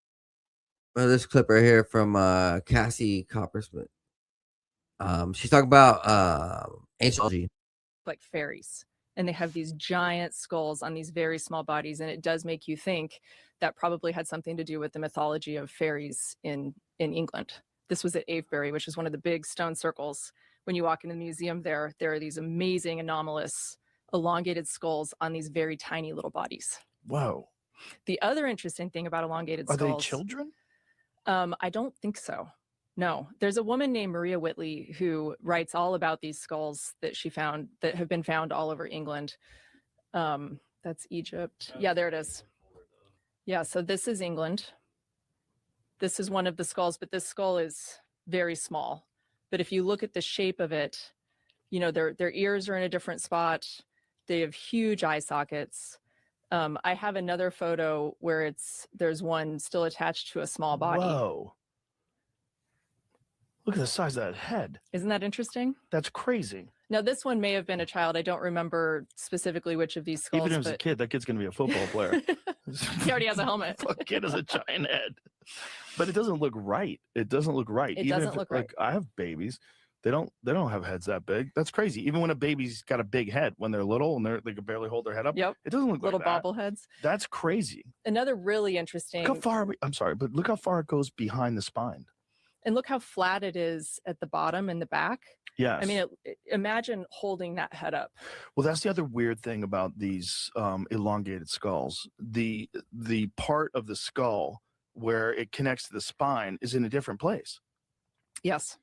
This clip right here from Cassie Coppersmith. She's talking about ancient technology. Like fairies, and they have these giant skulls on these very small bodies, and it does make you think that probably had something to do with the mythology of fairies in England. This was at Avebury, which is one of the big stone circles. When you walk in the museum there are these amazing anomalous elongated skulls on these very tiny little bodies. Whoa. The other interesting thing about elongated Are skulls, they children? I don't think so. No, there's a woman named Maria Whitley who writes all about these skulls that she found that have been found all over England. That's Egypt. Yeah, there it is. Yeah, so this is England. This is one of the skulls, but this skull is very small. But if you look at the shape of it, Their ears are in a different spot. They have huge eye sockets. I have another photo where there's one still attached to a small body. Whoa. Look at the size of that head. Isn't that interesting? That's crazy. Now, this one may have been a child. I don't remember specifically which of these skulls. Even as a kid, that kid's going to be a football player. He already has a helmet. Fuck, kid has a giant head. But it doesn't look right. It doesn't look right. It doesn't look right. Like, I have babies. They don't have heads that big. That's crazy. Even when a baby's got a big head, when they're little and they can barely hold their head up. Yep. It doesn't look Little like that. bobbleheads. That's crazy. Another really interesting. Look how far I'm sorry, but look how far it goes behind the spine. And look how flat it is at the bottom and the back. Yes. I mean, imagine holding that head up. Well, that's the other weird thing about these elongated skulls. The part of the skull where it connects to the spine is in a different place. Yes,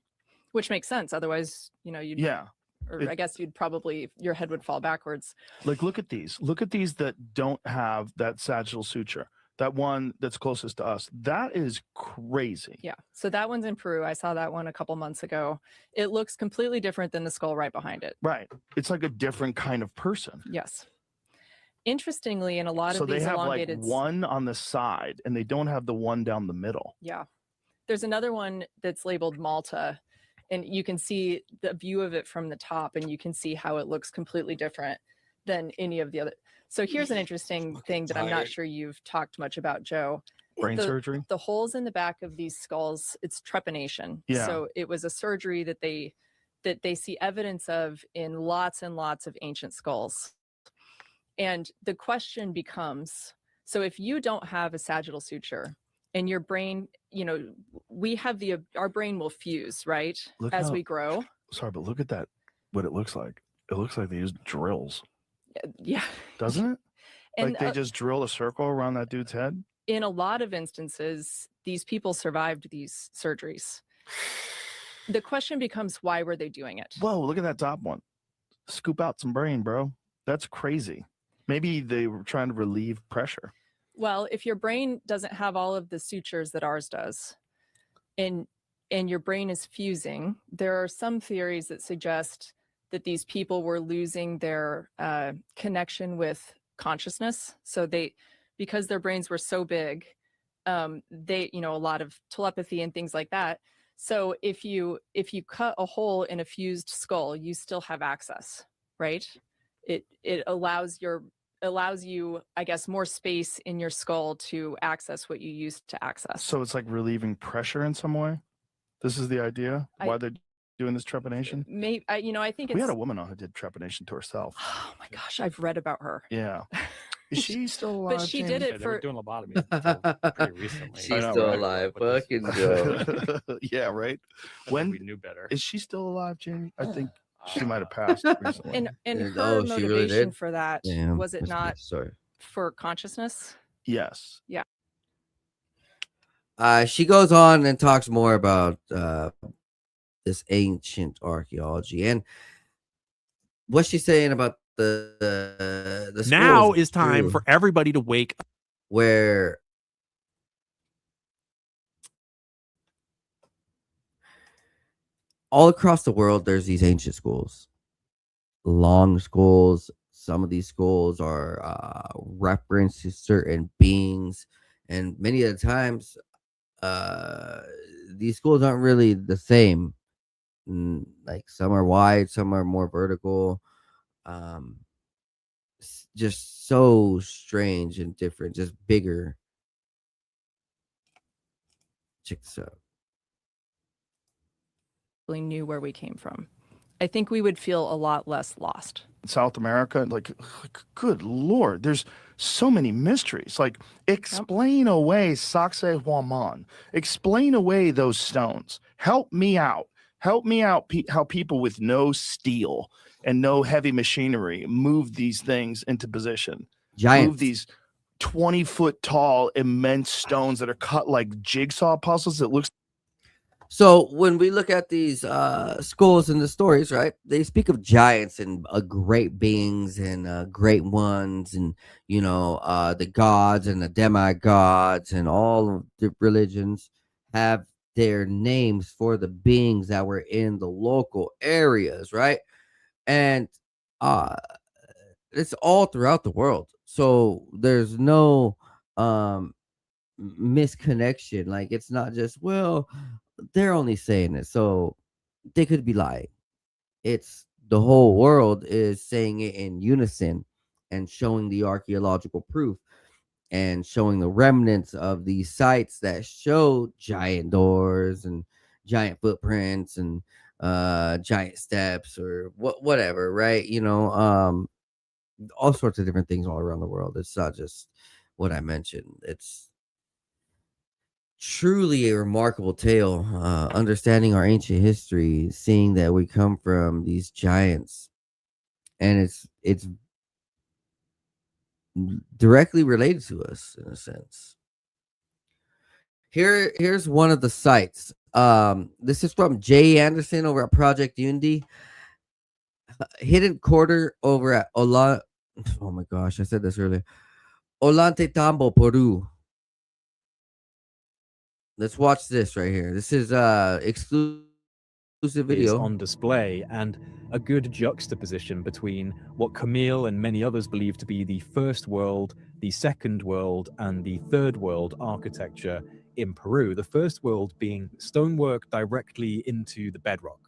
which makes sense. Otherwise, you'd I guess your head would fall backwards. Like, look at these. Look at these that don't have that sagittal suture. That one that's closest to us. That is crazy. Yeah. So that one's in Peru. I saw that one a couple months ago. It looks completely different than the skull right behind it. Right. It's like a different kind of person. Yes. Interestingly, in a lot of these elongated... So they have elongated... like one on the side and they don't have the one down the middle. Yeah. There's another one that's labeled Malta, and you can see the view of it from the top, and you can see how it looks completely different than any of the other. So here's an interesting thing that I'm not sure you've talked much about, Joe. Brain surgery? The holes in the back of these skulls, it's trepanation. Yeah. So it was a surgery that they see evidence of in lots and lots of ancient skulls. And the question becomes, so if you don't have a sagittal suture and your brain, our brain will fuse, right? As we grow. Sorry, but look at that, what it looks like. It looks like they use drills. Yeah. Doesn't it? And like they just drill a circle around that dude's head? In a lot of instances, these people survived these surgeries. The question becomes, why were they doing it? Whoa, look at that top one. Scoop out some brain, bro. That's crazy. Maybe they were trying to relieve pressure. Well, if your brain doesn't have all of the sutures that ours does, and your brain is fusing, there are some theories that suggest that these people were losing their connection with consciousness. So because their brains were so big, they, a lot of telepathy and things like that. So if you cut a hole in a fused skull, you still have access, right? It allows you, I guess, more space in your skull to access what you used to access. So it's like relieving pressure in some way? This is the idea? Why they're doing this trepanation? Maybe, I think we had a woman on who did trepanation to herself. Oh my gosh, I've read about her. Yeah. Is she still alive? But she did it They for were doing lobotomy pretty recently. She's still alive. Fucking Joe. Yeah, right. When we knew better. Is she still alive, Jamie? I think she might have passed recently. And her motivation for that, was it not for consciousness? Yes. Yeah. She goes on and talks more about this ancient archaeology and what's she saying about the now is time for everybody to wake up. Where all across the world there's these ancient schools, long schools. Some of these schools are reference to certain beings, and many of the times these schools aren't really the same. Like some are wide, some are more vertical. Just so strange and different, just bigger. Check this out. Really knew where we came from. I think we would feel a lot less lost. South America, like, good Lord, there's so many mysteries. Like, explain away Sacsayhuaman. Explain away those stones. Help me out. Help me out how people with no steel and no heavy machinery move these things into position. Giants. Move these 20-foot tall, immense stones that are cut like jigsaw puzzles. It looks. So when we look at these schools and the stories, right, they speak of giants and great beings and great ones, and the gods and the demigods, and all of the religions have their names for the beings that were in the local areas, right? and it's all throughout the world. So there's no misconnection. Like, it's not just, well, they're only saying it, so they could be lying. It's the whole world is saying it in unison and showing the archaeological proof and showing the remnants of these sites that show giant doors and giant footprints and giant steps or whatever, right? All sorts of different things all around the world. It's not just what I mentioned. It's truly a remarkable tale, understanding our ancient history, seeing that we come from these giants, and it's directly related to us in a sense. Here's one of the sites. This is from Jay Anderson over at Project Unity. Hidden quarter over at Ola. Oh my gosh, I said this earlier. Olante Tambo, Peru. Let's watch this right here. This is exclusive Is video. on display, and a good juxtaposition between what Camille and many others believe to be the first world, the second world, and the third world architecture in Peru. The first world being stonework directly into the bedrock.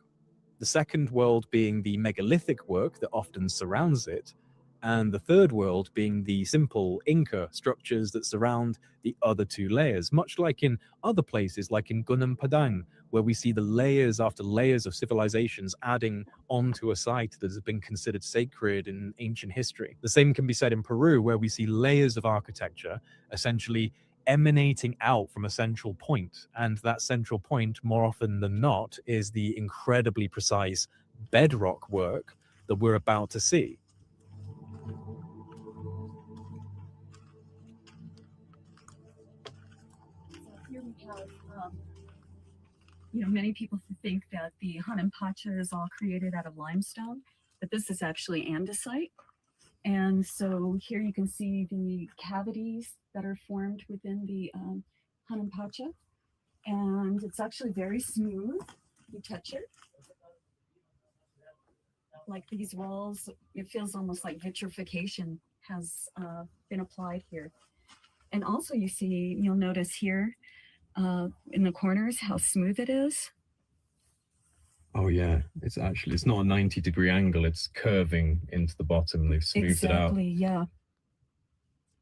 The second world being the megalithic work that often surrounds it, and the third world being the simple Inca structures that surround the other two layers, much like in other places, like in Gunung Padang, where we see the layers after layers of civilizations adding onto a site that has been considered sacred in ancient history. The same can be said in Peru, where we see layers of architecture essentially emanating out from a central point, and that central point, more often than not, is the incredibly precise bedrock work that we're about to see. Here we have, many people think that the Hanan-Pacha is all created out of limestone, but this is actually andesite. And so here you can see the cavities that are formed within the Hanan-Pacha, and it's actually very smooth. You touch it. Like these walls, it feels almost like vitrification has been applied here. And also you'll notice here in the corners how smooth it is. Oh yeah, it's not a 90-degree angle, it's curving into the bottom. They've smoothed it out. Exactly, yeah.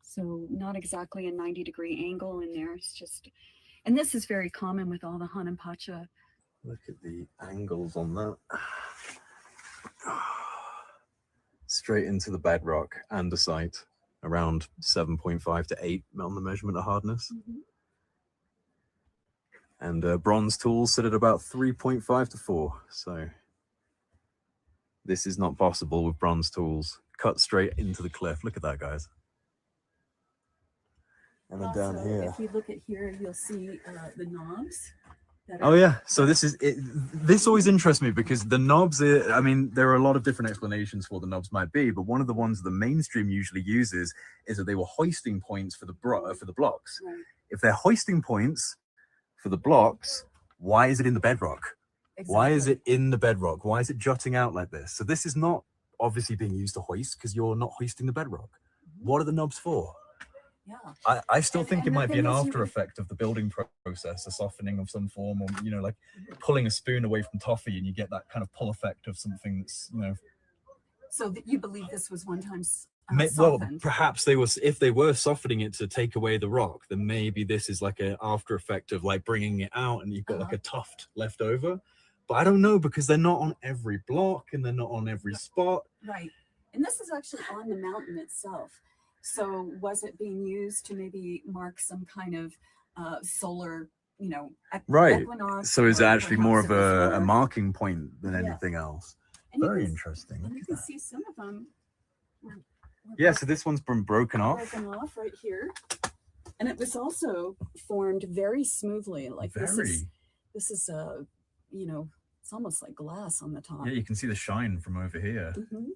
So not exactly a 90-degree angle in there. It's just, and this is very common with all the Hanan-Pacha. Look at the angles on that. Straight into the bedrock, andesite, around 7.5 to 8 on the measurement of hardness. Mm-hmm. And bronze tools sit at about 3.5 to 4. So this is not possible with bronze tools. Cut straight into the cliff. Look at that, guys. And then down here. If you look at here, you'll see the knobs. Oh yeah, so this is it. This always interests me because the knobs are, I mean, there are a lot of different explanations for what the knobs might be, but one of the ones the mainstream usually uses is that they were hoisting points for the blocks. Right. If they're hoisting points for the blocks, why is it in the bedrock? Exactly. Why is it in the bedrock? Why is it jutting out like this? So this is not obviously being used to hoist because you're not hoisting the bedrock. Mm-hmm. What are the knobs for? Yeah. I still think it might be an after effect of the building process, a softening of some form, or, like pulling a spoon away from toffee and you get that kind of pull effect of something that's, So you believe this was one time well, softened? perhaps if they were softening it to take away the rock, then maybe this is like an after effect of like bringing it out and you've got like a tuft left over. But I don't know because they're not on every block and they're not on every spot. Right. And this is actually on the mountain itself. So was it being used to maybe mark some kind of solar, Right. equinox? So it's actually more of a more... marking point than anything else. And Very interesting. And you can see some of them. Yeah, so this one's been broken off. Broken off right here. And it was also formed very smoothly. Like this is it's almost like glass on the top. Yeah, you can see the shine from over here. Mm-hmm.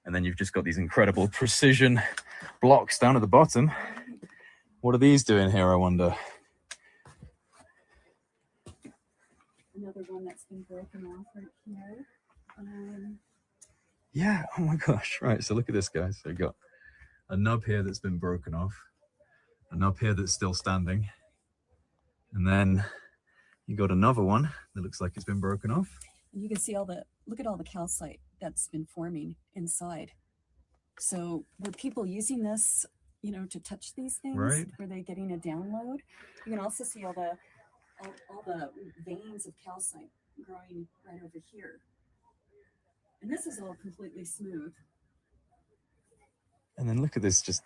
And then you've just got these incredible precision blocks down at the bottom. What are these doing here, I wonder? Another one that's been broken off right here. Yeah. Oh my gosh. Right. So look at this, guys. So you got a nub here that's been broken off, a nub here that's still standing, and then you got another one that looks like it's been broken off. You can see look at all the calcite that's been forming inside. So were people using this, to touch these things? Right. Were they getting a download? You can also see all the veins of calcite growing right over here. And this is all completely smooth. And then look at this, just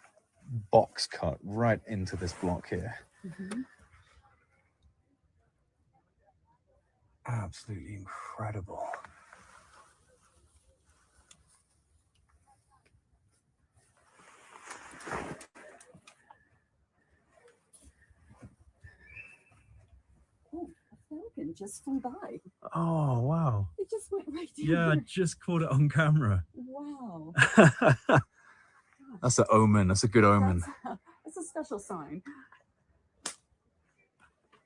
box cut right into this block here. Mm-hmm. Absolutely incredible. Oh, a falcon just flew by. Oh, wow. It just went right down Yeah, I there. just caught it on camera. Wow. That's an omen. That's a good omen. That's a special sign.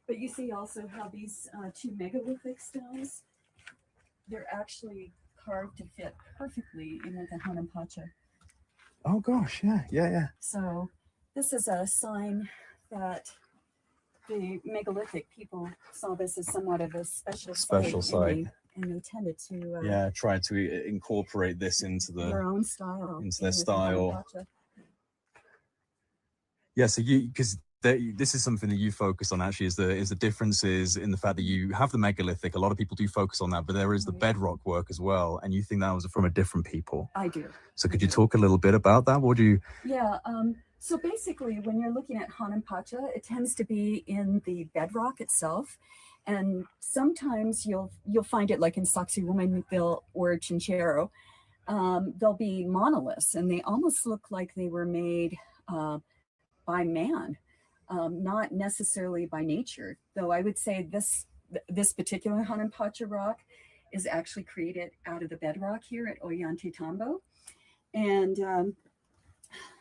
But you see also how these two megalithic stones, they're actually carved to fit perfectly in with the Hanumpacha. Oh gosh, yeah. So this is a sign that the megalithic people saw this as somewhat of a special site. And they tended to Yeah, try to incorporate this into their own style. into their with the style. Hanumpacha. Yeah, so because this is something that you focus on actually is the differences in the fact that you have the megalithic. A lot of people do focus on that, but there is the bedrock work as well, and you think that was from a different people. I do. So could you talk a little bit about that? What do you? Yeah. So basically, when you're looking at Hanumpacha, it tends to be in the bedrock itself, and sometimes you'll find it like in Sacsayhuamanville or Chinchero. They'll be monoliths, and they almost look like they were made by man, not necessarily by nature. Though I would say this particular Hanumpacha rock is actually created out of the bedrock here at Ollantaytambo, and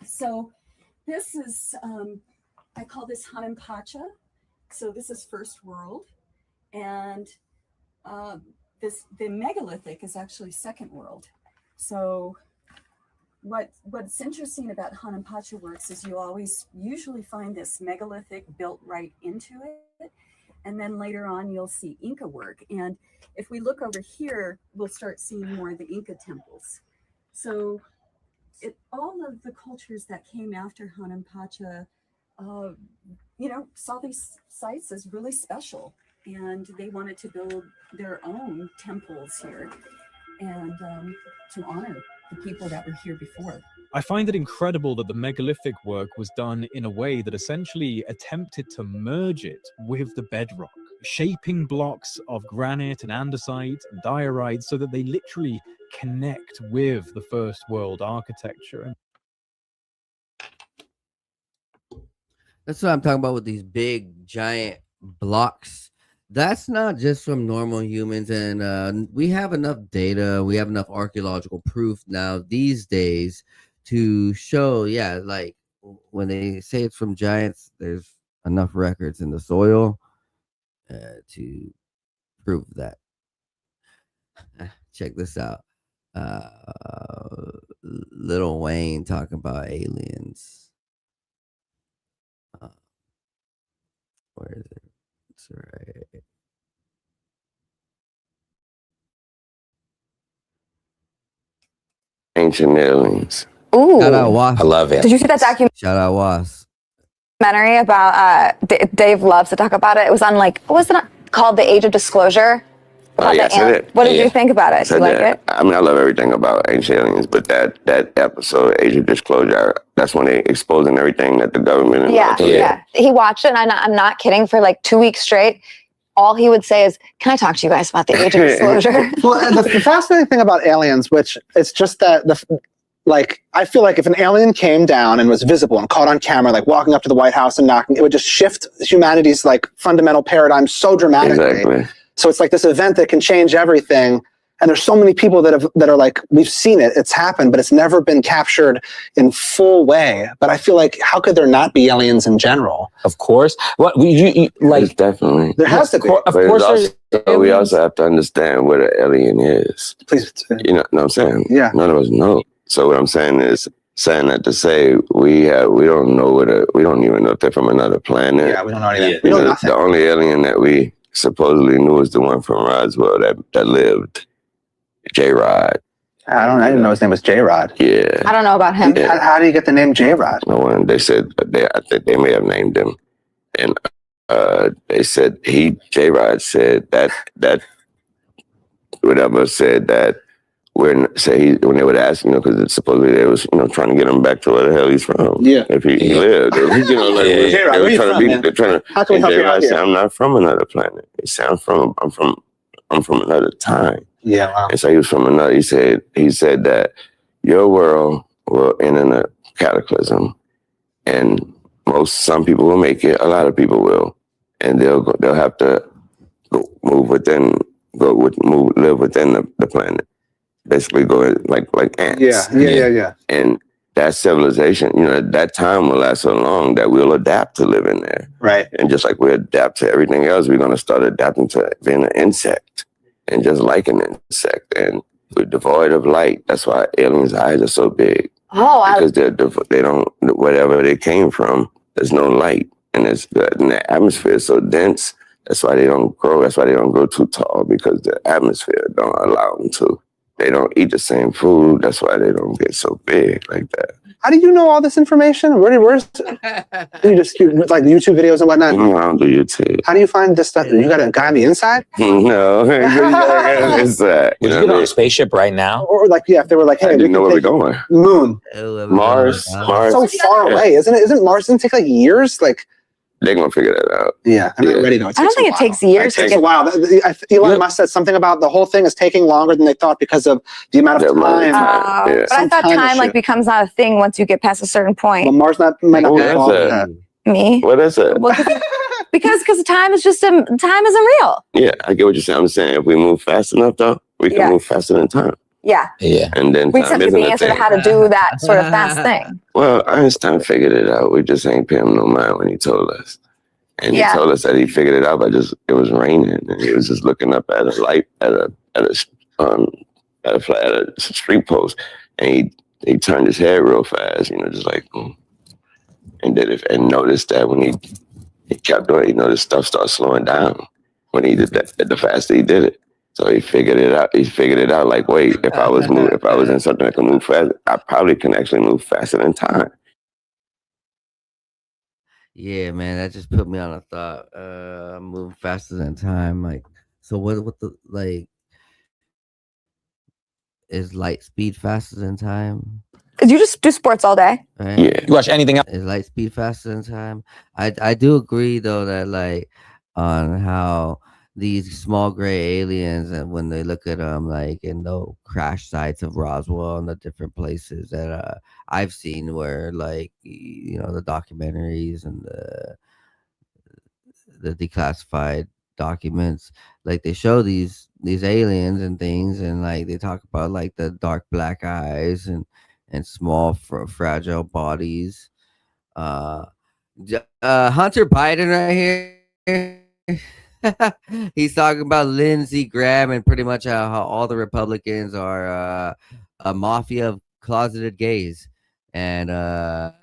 so. This is, I call this Hanumpacha. So this is first world. And the megalithic is actually second world. So what's interesting about Hanumpacha works is you usually find this megalithic built right into it. And then later on, you'll see Inca work. And if we look over here, we'll start seeing more of the Inca temples. So all of the cultures that came after Hanumpacha, saw these sites as really special, and they wanted to build their own temples here and to honor the people that were here before. I find it incredible that the megalithic work was done in a way that essentially attempted to merge it with the bedrock, shaping blocks of granite and andesite and diorite so that they literally connect with the first world architecture. That's what I'm talking about with these big giant blocks. That's not just from normal humans, and we have enough data, we have enough archaeological proof now these days to show, like when they say it's from giants, there's enough records in the soil to prove that. Check this out. Lil Wayne talking about aliens. Where is it? It's right. Ancient aliens. Ooh. Shout out Was. I love it. Did you see that Shout out Was. documentary about Dave loves to talk about it? It was on what was it called? The Age of Disclosure? Yes, I did. What did you think about it? Yes, I Did you like did. it? I mean, I love everything about ancient aliens, but that episode, Age of Disclosure, that's when they exposing everything that the government and Yeah. He watched it, and I'm not kidding, for like 2 weeks straight. All he would say is, "Can I talk to you guys about the Age of Disclosure?" Well, the fascinating thing about aliens, which it's just that I feel like if an alien came down and was visible and caught on camera, like walking up to the White House and knocking, it would just shift humanity's fundamental paradigm so dramatically. Exactly. So it's like this event that can change everything. And there's so many people that are like, we've seen it, it's happened, but it's never been captured in full way. But I feel like, how could there not be aliens in general? Of course. What you like? There's definitely. There has to be. Of But course, it's also, we also have to understand what an alien is. Please. You know what I'm saying? Yeah. None of us know. So what I'm saying is, saying that to say we don't know we don't even know if they're from another planet. Yeah, we don't know anything. We know nothing. The only alien that we supposedly knew is the one from Roswell that lived, J-Rod. I didn't know his name was J-Rod. Yeah. I don't know about him. Yeah. How do you get the name J-Rod? No one. They said I think they may have named him, and they said J-Rod said that whatever said that when they would ask, because supposedly they was trying to get him back to where the hell he's from. Yeah. If he lived, J-Rod, where you from, man? they're trying to. How can we help you out J-Rod said, here? I'm not from another planet. He said, I'm from another time. Yeah. Wow. And so he was from another. He said that your world will end in a cataclysm, and some people will make it. A lot of people will, and they'll have to live within the planet. Basically, go like ants. Yeah. And that civilization, that time will last so long that we'll adapt to living there. Right. And just like we adapt to everything else, we're going to start adapting to being an insect, and just like an insect. And we're devoid of light. That's why aliens' eyes are so big. Oh, because they don't, whatever they came from, there's no light, and the atmosphere is so dense. That's why they don't grow. That's why they don't grow too tall, because the atmosphere don't allow them to. They don't eat the same food. That's why they don't get so big like that. How do you know all this information? Where's you just like YouTube videos and whatnot? No, I don't do YouTube. How do you find this stuff? You got a guy on the inside? No, it's that. Would you get on a spaceship right now? Or like, yeah, if they were like, hey, I didn't know where we're going. Moon. Mars. So far away, isn't it? Isn't Mars? Doesn't it take like years? Like, they're gonna figure that out. Yeah, I'm not ready though. I don't think it takes years. It takes a while. Elon Musk said something about the whole thing is taking longer than they thought because of the amount of time. But I thought time becomes not a thing once you get past a certain point. Well, Mars might not be involved with that. Me? What is it? Well, because time is just time isn't real. Yeah, I get what you're saying. I'm saying if we move fast enough, though, we can move faster than time. Yeah. Yeah. And then We just have to be answer to how to do that sort of fast thing. Well, Einstein figured it out. We just ain't paying him no mind when he told us. And he told us that he figured it out by it was raining, and he was just looking up at a light at a street post, and he turned his head real fast, just like, and did it, and noticed that when he kept doing it, he noticed stuff started slowing down when he did that. The faster he did it, so he figured it out. He figured it out like, wait, if I was in something that can move fast, I probably can actually move faster than time. Yeah, man, that just put me on a thought. I'm moving faster than time. Like, so what the like is light speed faster than time? Cause you just do sports all day. Right? Yeah. You watch anything else? Is light speed faster than time? I do agree though that like on how these small gray aliens, and when they look at them like in the crash sites of Roswell and the different places that I've seen, where like the documentaries and the declassified documents, like they show these aliens and things, and like they talk about like the dark black eyes and small fragile bodies. Hunter Biden right here. He's talking about Lindsey Graham and pretty much how all the Republicans are a mafia of closeted gays, and Hunter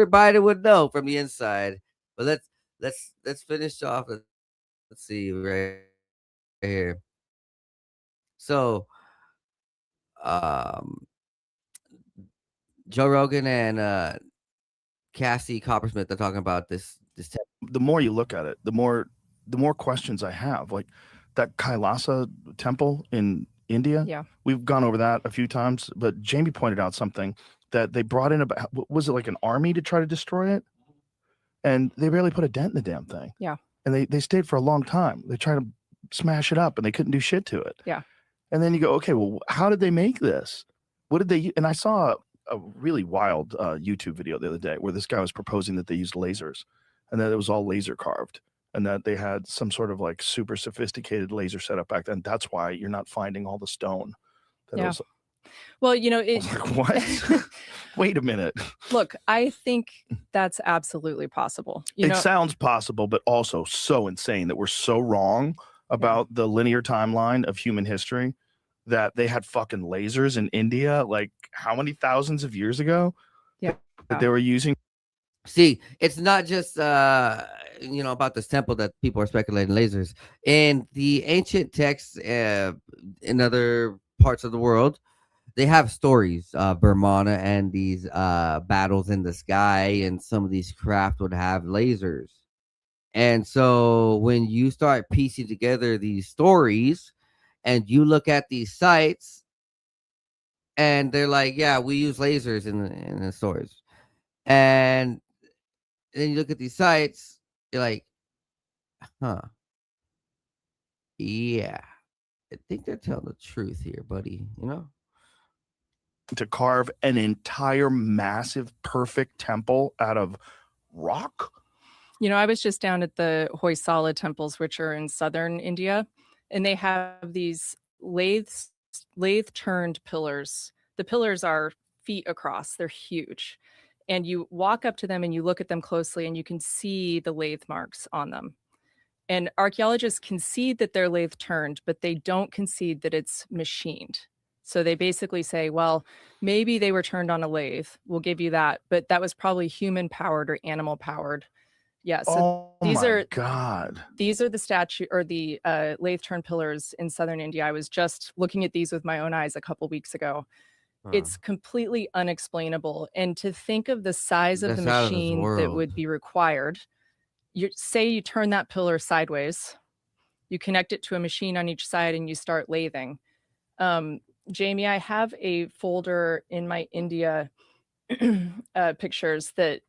Biden would know from the inside. But let's finish off. Let's see right here. So, Joe Rogan and Cassie Coppersmith are talking about this. The more you look at it, the more questions I have. Like that Kailasa temple in India. Yeah. We've gone over that a few times, but Jamie pointed out something that they brought in about, was it like an army to try to destroy it? And they barely put a dent in the damn thing. Yeah. And they stayed for a long time. They tried to smash it up and they couldn't do shit to it. Yeah. And then you go, okay, well, how did they make this? What did they, and I saw a really wild YouTube video the other day where this guy was proposing that they used lasers and that it was all laser carved. and that they had some sort of like super sophisticated laser setup back then. That's why you're not finding all the stone. That Yeah. was, Well, I was like, what? Wait a minute. Look, I think that's absolutely possible. It sounds possible, but also so insane that we're so wrong about the linear timeline of human history that they had fucking lasers in India, like how many thousands of years ago? Yeah. That they were using. See, it's not just about this temple that people are speculating lasers. In the ancient texts in other parts of the world, they have stories of Burmana and these battles in the sky, and some of these craft would have lasers. And so when you start piecing together these stories and you look at these sites and they're like, yeah, we use lasers in the stories. And then you look at these sites, you're like, huh. Yeah. I think they're telling the truth here, buddy. You know? To carve an entire massive, perfect temple out of rock. I was just down at the Hoysala temples, which are in southern India, and they have these lathe-turned pillars. The pillars are feet across. They're huge. And you walk up to them and you look at them closely and you can see the lathe marks on them. And archaeologists concede that they're lathe turned, but they don't concede that it's machined. So they basically say, well, maybe they were turned on a lathe. We'll give you that. But that was probably human powered or animal powered. Yeah. So these are the statue or the lathe turned pillars in southern India. I was just looking at these with my own eyes a couple weeks ago. It's completely unexplainable. And to think of the size of the machine that would be required, you turn that pillar sideways, you connect it to a machine on each side, and you start lathing. Jamie, I have a folder in my India pictures that.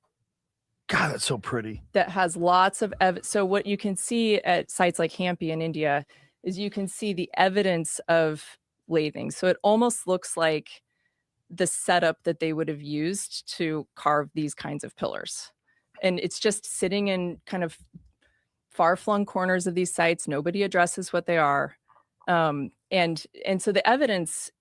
God, that's so pretty. That has lots of so what you can see at sites like Hampi in India is you can see the evidence of lathing. So it almost looks like the setup that they would have used to carve these kinds of pillars. And it's just sitting in kind of far-flung corners of these sites. Nobody addresses what they are. And so the evidence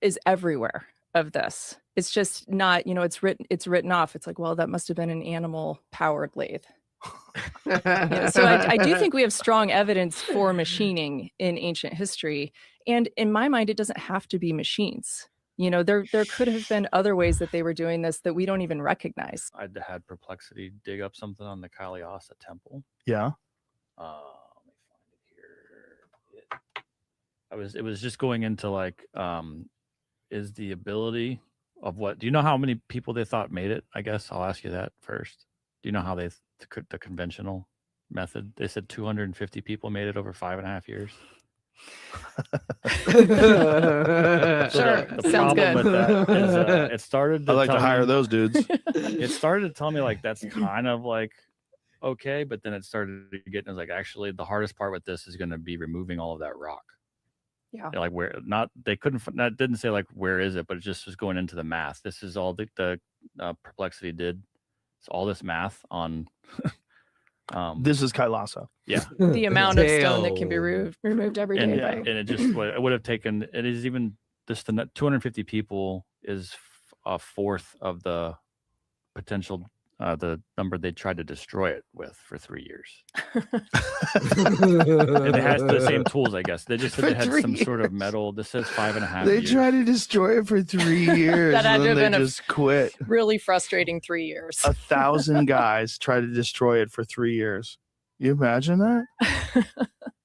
is everywhere of this. It's just not, it's written off. It's like, well, that must have been an animal powered lathe. So I do think we have strong evidence for machining in ancient history. And in my mind, it doesn't have to be machines. There could have been other ways that they were doing this that we don't even recognize. I had Perplexity dig up something on the Kalyasa temple. Yeah. Let me find it here. It was just going into like, is the ability of what? Do you know how many people they thought made it? I guess I'll ask you that first. Do you know how the conventional method? They said 250 people made it over 5.5 years. Sure, the sounds problem good. with that is it started. I'd like to hire those dudes. It started to tell me like that's kind of like okay, but then it started getting. I was like, actually, the hardest part with this is going to be removing all of that rock. Yeah. Like where not they couldn't that didn't say like where is it, but it just was going into the math. This is all the Perplexity did. It's all this math on. This is Kailasa. Yeah. The amount of stone that can be removed every day. And it just it would have taken. It is even just the 250 people is a fourth of the potential. The number they tried to destroy it with for 3 years. And they had the same tools, I guess. They just said they had some sort of metal. This says 5.5 They years. tried to destroy it for 3 years. That had and to have then been they just quit. Really frustrating 3 years. 1,000 guys tried to destroy it for 3 years. You imagine that?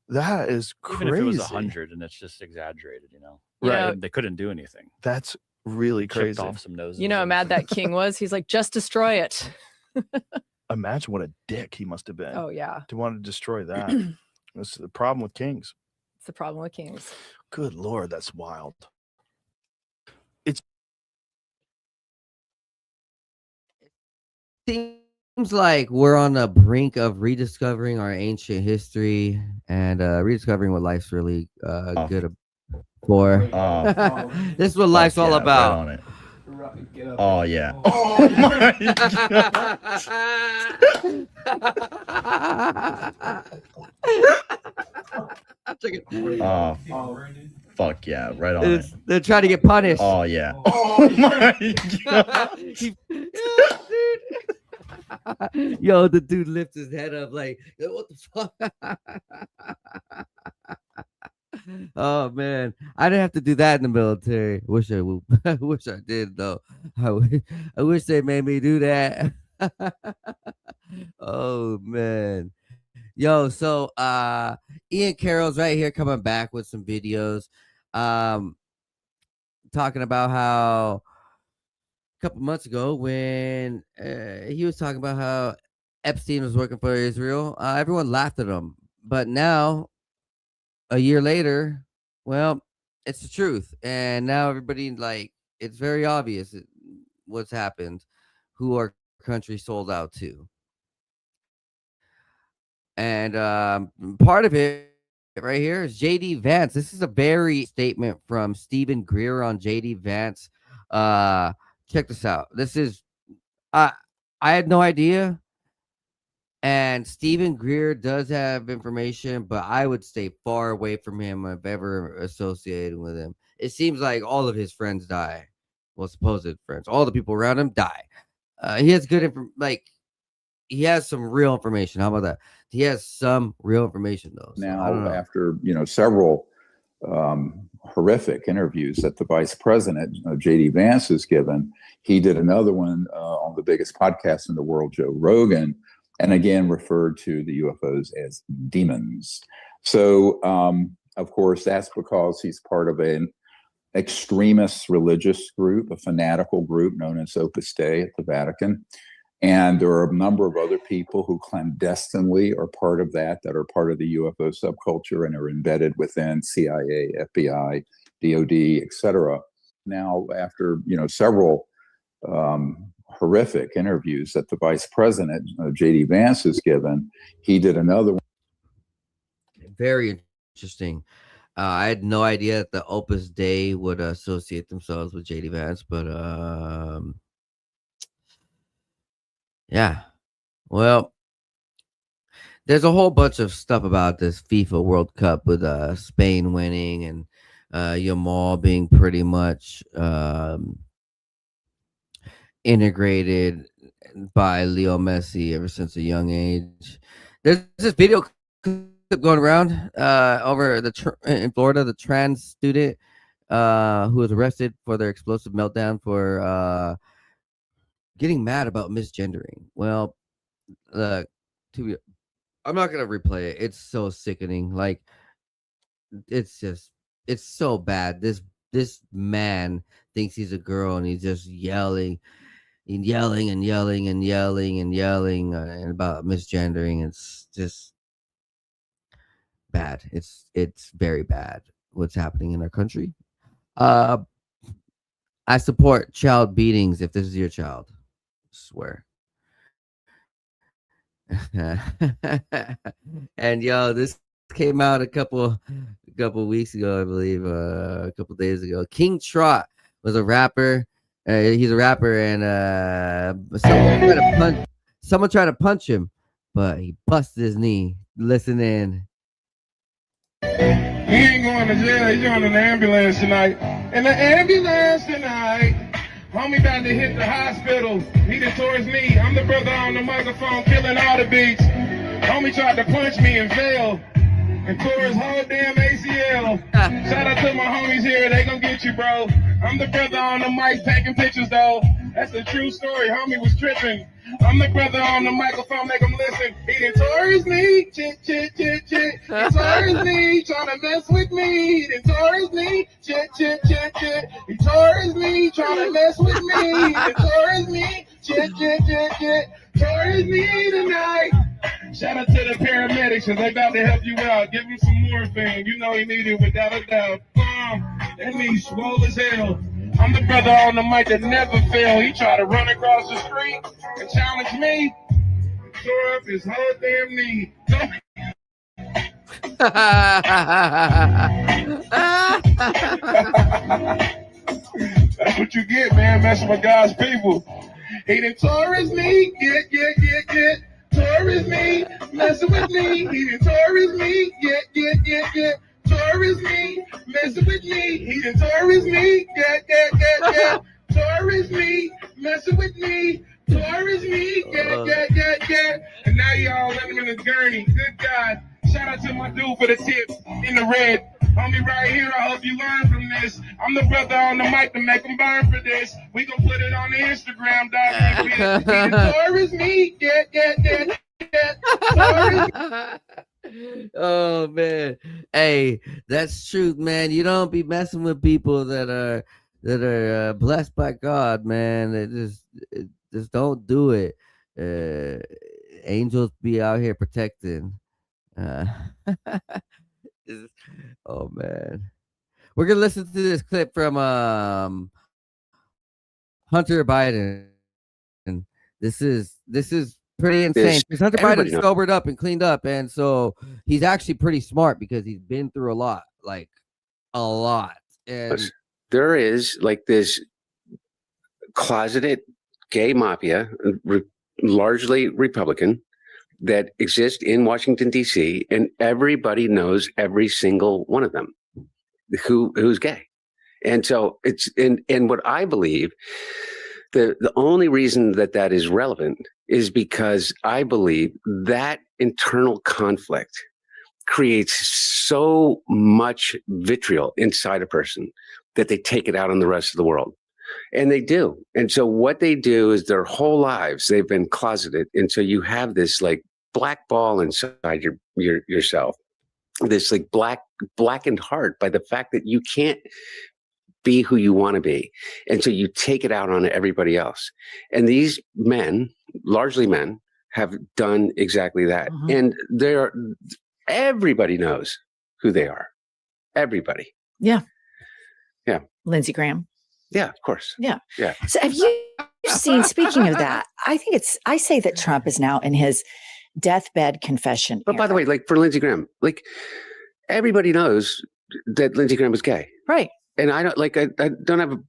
That is crazy. Even if it was 100 and it's just exaggerated, Right. They couldn't do anything. That's really Chipped crazy. off some noses. How mad that king was? He's like, just destroy it. Imagine what a dick he must have been. Oh, yeah. To want to destroy that. That's the problem with kings. It's the problem with kings. Good Lord, that's wild. Seems like we're on the brink of rediscovering our ancient history and rediscovering what life's really good for. This is what life's all about. Oh yeah. Oh my Oh, fuck yeah, right on it. They're trying to get punished. Oh yeah. Oh my god. Yo, the dude lifts his head up like, what the fuck? Oh man, I didn't have to do that in the military. Wish I would. I wish I did though. I wish they made me do that. Oh man. Yo, so Ian Carroll's right here coming back with some videos. Talking about how a couple months ago when he was talking about how Epstein was working for Israel, everyone laughed at him. But now, a year later, well, it's the truth. And now everybody, like, it's very obvious what's happened, who our country sold out to. And part of it right here is JD Vance. This is a very statement from Stephen Greer on JD Vance. Check this out. This is I had no idea. And Stephen Greer does have information, but I would stay far away from him if ever associated with him. It seems like all of his friends die. Well, supposed friends. All the people around him die. He has good he has some real information. How about that? He has some real information, though. So now, after several horrific interviews that the vice president, JD Vance, has given, he did another one on the biggest podcast in the world, Joe Rogan, and again referred to the UFOs as demons. So, of course, that's because he's part of an extremist religious group, a fanatical group known as Opus Dei at the Vatican. And there are a number of other people who clandestinely are part of that are part of the UFO subculture and are embedded within CIA, FBI, DOD, etc. Now, after several horrific interviews that the vice president, JD Vance, has given, he did another one. Very interesting. I had no idea that the Opus Dei would associate themselves with JD Vance, but yeah. Well, there's a whole bunch of stuff about this FIFA World Cup with Spain winning and Yamal being pretty much integrated by Leo Messi ever since a young age. There's this video clip going around over in Florida, the trans student who was arrested for their explosive meltdown for getting mad about misgendering. Well, I'm not gonna replay it. It's so sickening. Like, it's so bad. This man thinks he's a girl and he's just yelling and yelling and yelling and yelling and yelling about misgendering. It's just bad. It's very bad what's happening in our country. I support child beatings if this is your child. Swear. And yo, this came out a couple weeks ago, I believe, a couple days ago. King Trot was a rapper. He's a rapper, and someone tried to punch him, but he busted his knee. Listen in. He ain't going to jail. He's on an ambulance tonight. In the ambulance tonight. Homie about to hit the hospital. He done tore his knee. I'm the brother on the microphone killing all the beats. Homie tried to punch me and failed. And tore his whole damn ACL. Shout out to my homies here. They gonna get you, bro. I'm the brother on the mic taking pictures, though. That's a true story. Homie was tripping. I'm the brother on the microphone, make him listen. He done tore his knee, chit, chit, chit, chit. He tore his knee, trying to mess with me. He done tore his knee, chit, chit, chit, chit. He tore his knee, trying to mess with me. He done tore his knee, chit, chit, chit, chit. Tore his knee tonight. Shout out to the paramedics, cause they about to help you out. Give him some morphine. You know he need it without a doubt. That knee swole as hell. I'm the brother on the mic that never fail. He tried to run across the street and challenge me. Tore up his whole damn knee. That's what you get, man, messing with God's people. He done tore his knee, get. Tore his knee, messing with me. He done tore his knee, get. Tore his knee, messing with me. He done tore his knee, get. Tore his knee, messing with me. Tore his knee, get. And now y'all let him in the gurney. Good God. Shout out to my dude for the tip in the red. Homie right here, I hope you learn from this. I'm the brother on the mic to make them burn for this. We gon' put it on the Instagram, dog. He the Taurus me, get. Oh man, hey, that's truth, man. You don't be messing with people that are blessed by God, man. Just don't do it. Angels be out here protecting. Oh man, we're gonna listen to this clip from Hunter Biden. This is pretty insane because Hunter Biden sobered up and cleaned up, and so he's actually pretty smart because he's been through a lot, like a lot. And there is like this closeted gay mafia, largely Republican, that exist in Washington, D.C., and everybody knows every single one of them who's gay. And so it's and what I believe, the only reason that is relevant is because I believe that internal conflict creates so much vitriol inside a person that they take it out on the rest of the world. And they do. And so what they do is their whole lives, they've been closeted. And so you have this like black ball inside yourself, this like blackened heart by the fact that you can't be who you want to be. And so you take it out on everybody else. And these men, largely men, have done exactly that. And everybody knows who they are. Everybody. Yeah. Yeah. Lindsey Graham. Yeah, of course. Yeah. Yeah. So have you seen, speaking of that, I say that Trump is now in his deathbed confession. But by the way, like for Lindsey Graham, like everybody knows that Lindsey Graham was gay. Right. And I don't like, I don't have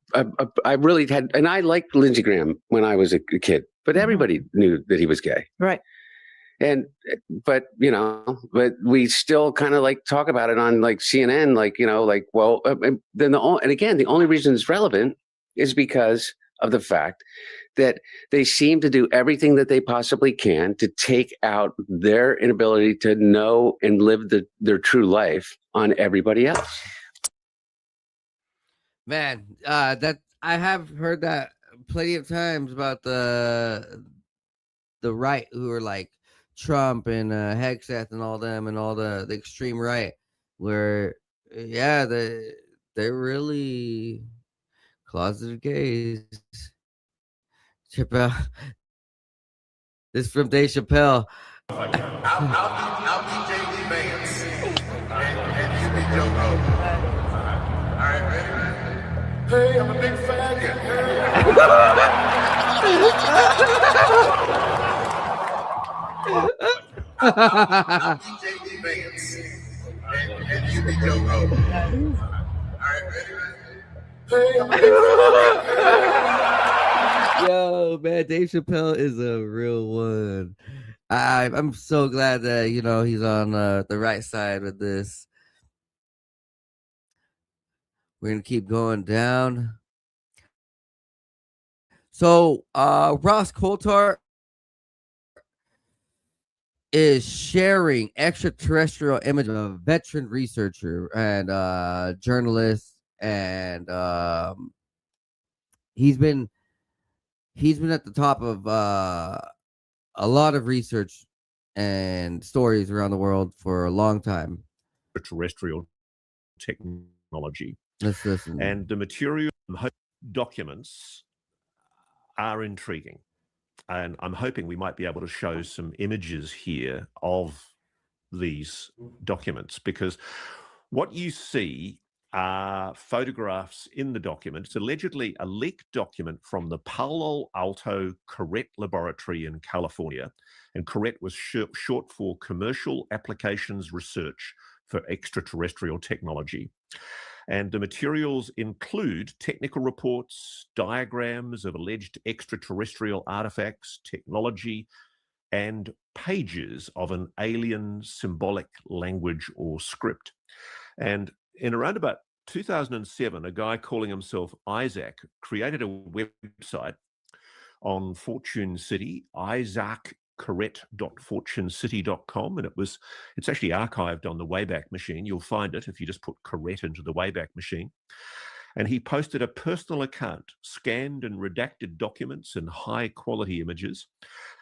I really had, and I liked Lindsey Graham when I was a kid, but everybody knew that he was gay. Right. And, but we still kind of like talk about it on like CNN, like, well, then the only reason it's relevant is because of the fact that they seem to do everything that they possibly can to take out their inability to know and live their true life on everybody else. Man, that I have heard that plenty of times about the right who are like Trump and Hegseth and all them and all the extreme right, where they're really closeted gays. Chappelle. This is from Dave Chappelle. I'll be JD Vance, and you be Joe Rogan. All right, ready? Hey, I'm a big faggot. I'll be JD Vance, and you be Joe Rogan. All right, ready? Hey, I'm a big faggot. Yo, man, Dave Chappelle is a real one. I'm so glad that he's on the right side with this. We're gonna keep going down. So Ross Coulthart is sharing extraterrestrial image of a veteran researcher and journalist, and he's been at the top of a lot of research and stories around the world for a long time. Terrestrial technology. Let's listen. And the material documents are intriguing. And I'm hoping we might be able to show some images here of these documents, because what you see are photographs in the document. It's allegedly a leaked document from the Palo Alto Corret Laboratory in California. And Corret was short for Commercial Applications Research for Extraterrestrial Technology. And the materials include technical reports, diagrams of alleged extraterrestrial artifacts, technology, and pages of an alien symbolic language or script. And in around about 2007, a guy calling himself Isaac created a website on Fortune City, isaaccorrett.fortunecity.com, and it's actually archived on the Wayback Machine. You'll find it if you just put Corrett into the Wayback Machine. And he posted a personal account, scanned and redacted documents and high quality images.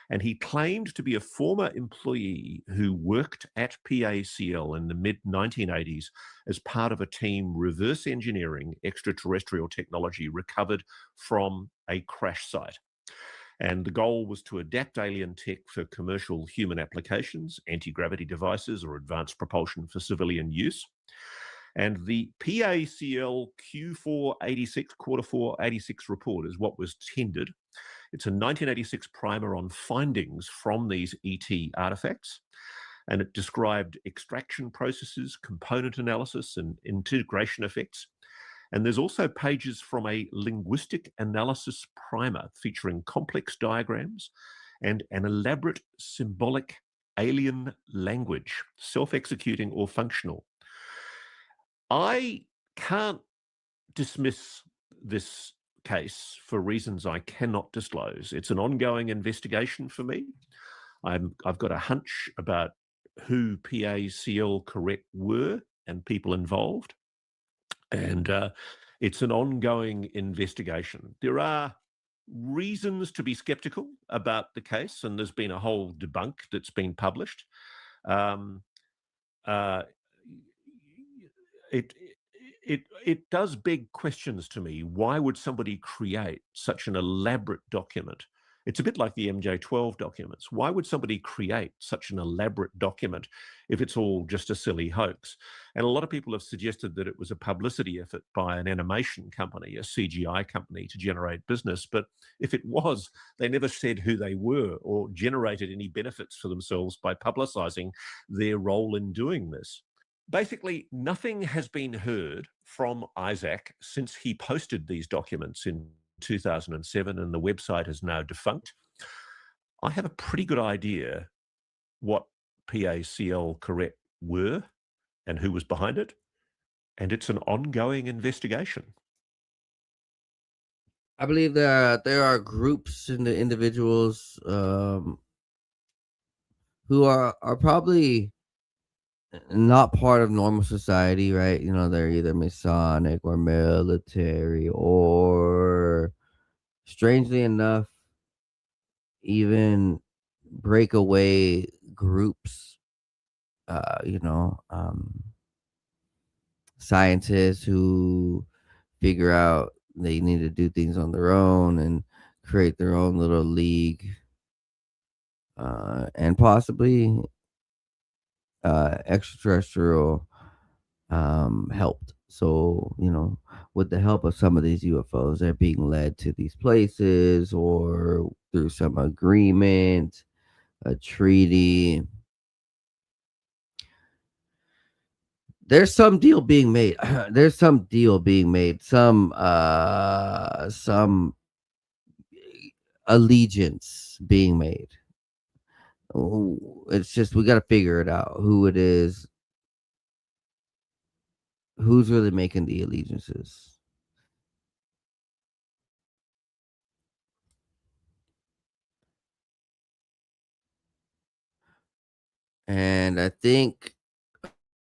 And he claimed to be a former employee who worked at PACL in the mid-1980s as part of a team reverse engineering extraterrestrial technology recovered from a crash site. And the goal was to adapt alien tech for commercial human applications, anti-gravity devices, or advanced propulsion for civilian use. And the PACL Q486, Q4 86 report is what was tendered. It's a 1986 primer on findings from these ET artifacts, and it described extraction processes, component analysis, and integration effects. And there's also pages from a linguistic analysis primer featuring complex diagrams and an elaborate symbolic alien language, self-executing or functional. I can't dismiss this case for reasons I cannot disclose. It's an ongoing investigation for me. I've got a hunch about who PACL Corrett were and people involved. And it's an ongoing investigation. There are reasons to be skeptical about the case, and there's been a whole debunk that's been published. It does beg questions to me. Why would somebody create such an elaborate document? It's a bit like the MJ12 documents. Why would somebody create such an elaborate document if it's all just a silly hoax? And a lot of people have suggested that it was a publicity effort by an animation company, a CGI company, to generate business. But if it was, they never said who they were or generated any benefits for themselves by publicizing their role in doing this. Basically, nothing has been heard from Isaac since he posted these documents in 2007, and the website is now defunct. I have a pretty good idea what PACL Corrett were and who was behind it, and it's an ongoing investigation. I believe that there are groups and the individuals who are probably not part of normal society, right? You know, they're either Masonic or military, or strangely enough, even breakaway groups, scientists who figure out they need to do things on their own and create their own little league, and possibly extraterrestrial helped. So, with the help of some of these UFOs, they're being led to these places, or through some agreement, a treaty. There's some deal being made. There's some deal being made. Some allegiance being made. It's just, we got to figure it out, who it is, who's really making the allegiances. And I think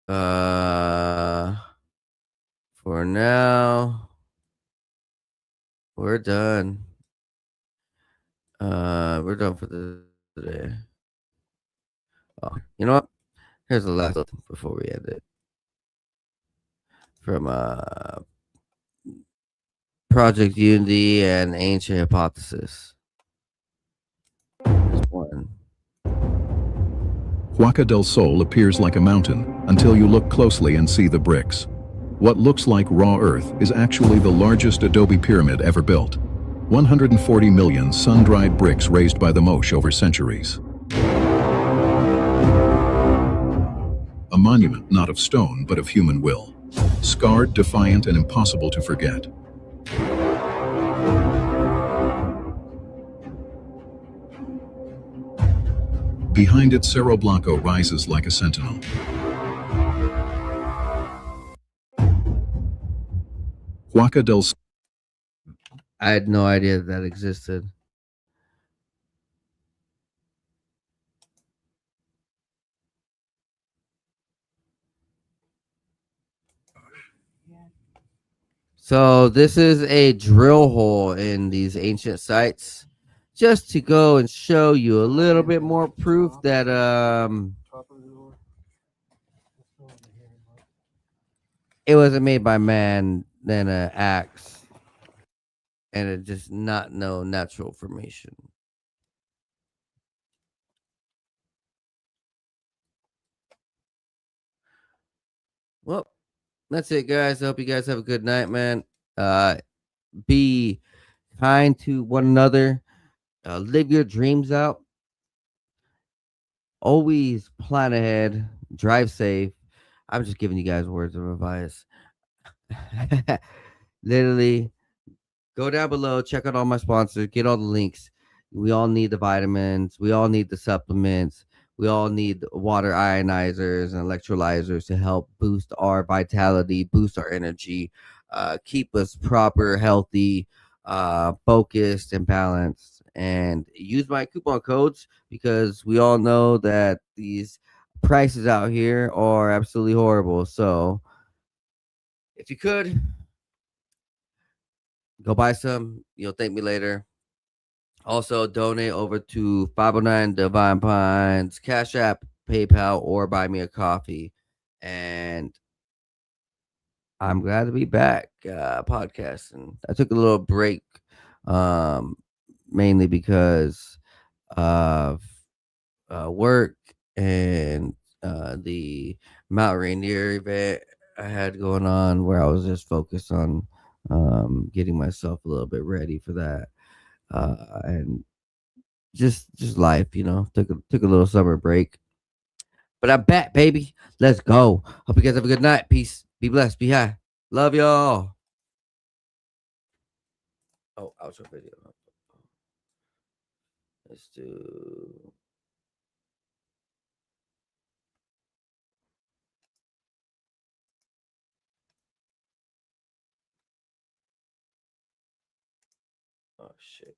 for now we're done. We're done for today. Oh, you know what? Here's the last one before we end it. From Project Unity and Ancient Hypothesis. There's one. Huaca del Sol appears like a mountain until you look closely and see the bricks. What looks like raw earth is actually the largest adobe pyramid ever built. 140 million sun-dried bricks raised by the Moche over centuries. A monument not of stone but of human will. scarred, defiant, and impossible to forget. Behind it, Cerro Blanco rises like a sentinel. Huaca del I had no idea that existed. So this is a drill hole in these ancient sites, just to go and show you a little bit more proof that it wasn't made by man than an axe, and it just not no natural formation. Well, that's it, guys. I hope you guys have a good night, man. Be kind to one another. Live your dreams out. Always plan ahead. Drive safe. I'm just giving you guys words of advice. Literally, go down below. Check out all my sponsors. Get all the links. We all need the vitamins. We all need the supplements. We all need water ionizers and electrolyzers to help boost our vitality, boost our energy, keep us proper, healthy, focused, and balanced. And use my coupon codes, because we all know that these prices out here are absolutely horrible. So if you could, go buy some. You'll thank me later. Also, donate over to 509 Divine Pines, Cash App, PayPal, or buy me a coffee. And I'm glad to be back podcasting. I took a little break, mainly because of work and the Mount Rainier event I had going on, where I was just focused on getting myself a little bit ready for that. And just life, you know. Took a little summer break, but I'm back, baby. Let's go. Hope you guys have a good night. Peace. Be blessed. Be high. Love y'all. Oh, outro video. Let's do. Oh shit.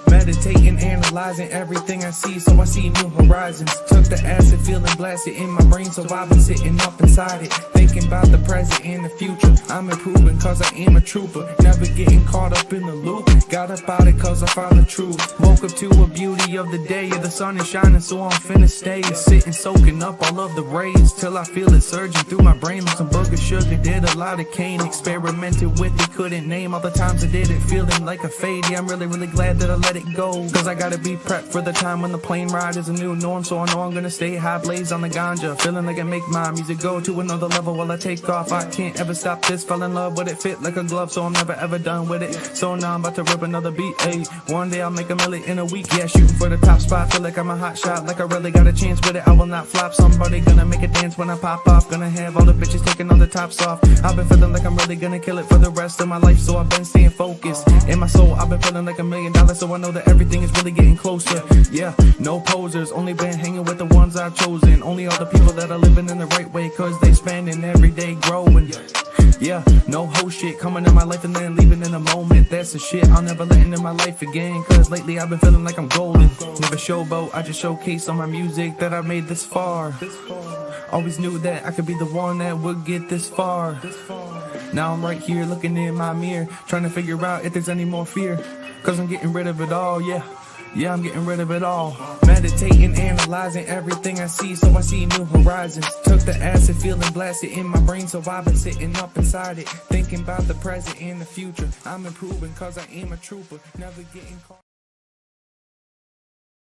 Meditating, analyzing everything I see, so I see new horizons. Took the acid, feeling blasted in my brain, so I've been sitting up inside it, thinking about the present and the future. I'm improving cause I am a trooper, never getting caught up in the loop. Got up out it cause I found the truth. Woke up to a beauty of the day, the sun is shining, so I'm finna stay. Sitting, soaking up all of the rays, till I feel it surging through my brain like some burger sugar. Did a lot of cane, experimented with it, couldn't name all the times I did it, feeling like a fade. Yeah, I'm really glad that I let it go, cause I gotta be prepped for the time when the plane ride is a new norm. So I know I'm gonna stay high, blaze on the ganja, feeling like I make my music go to another level while I take off. I can't ever stop this, fell in love with it, fit like a glove, so I'm never ever done with it. So now I'm about to rip another beat, ayy. One day I'll make a million in a week, yeah, shooting for the top spot. Feel like I'm a hot shot, like I really got a chance with it. I will not flop, somebody gonna make it dance when I pop off. Gonna have all the bitches taking all the tops off. I've been feeling like I'm really gonna kill it for the rest of my life, so I've been staying focused. In my soul, I've been feeling like $1 million, so I know that everything is really getting closer. Yeah, no posers, only been hanging with the ones I've chosen. Only all the people that are living in the right way, cause they spending every day growing. Yeah, no whole shit coming in my life and then leaving in a moment. That's the shit I'll never let into my life again, cause lately I've been feeling like I'm golden. Never showboat, I just showcase on my music that I made this far. Always knew that I could be the one that would get this far. Now I'm right here looking in my mirror, trying to figure out if there's any more fear, cause I'm getting rid of it all, yeah. Yeah, I'm getting rid of it all. Meditating, analyzing everything I see, so I see new horizons. Took the acid, feeling blasted in my brain, so I've been sitting up inside it, thinking about the present and the future. I'm improving cause I am a trooper, never getting caught.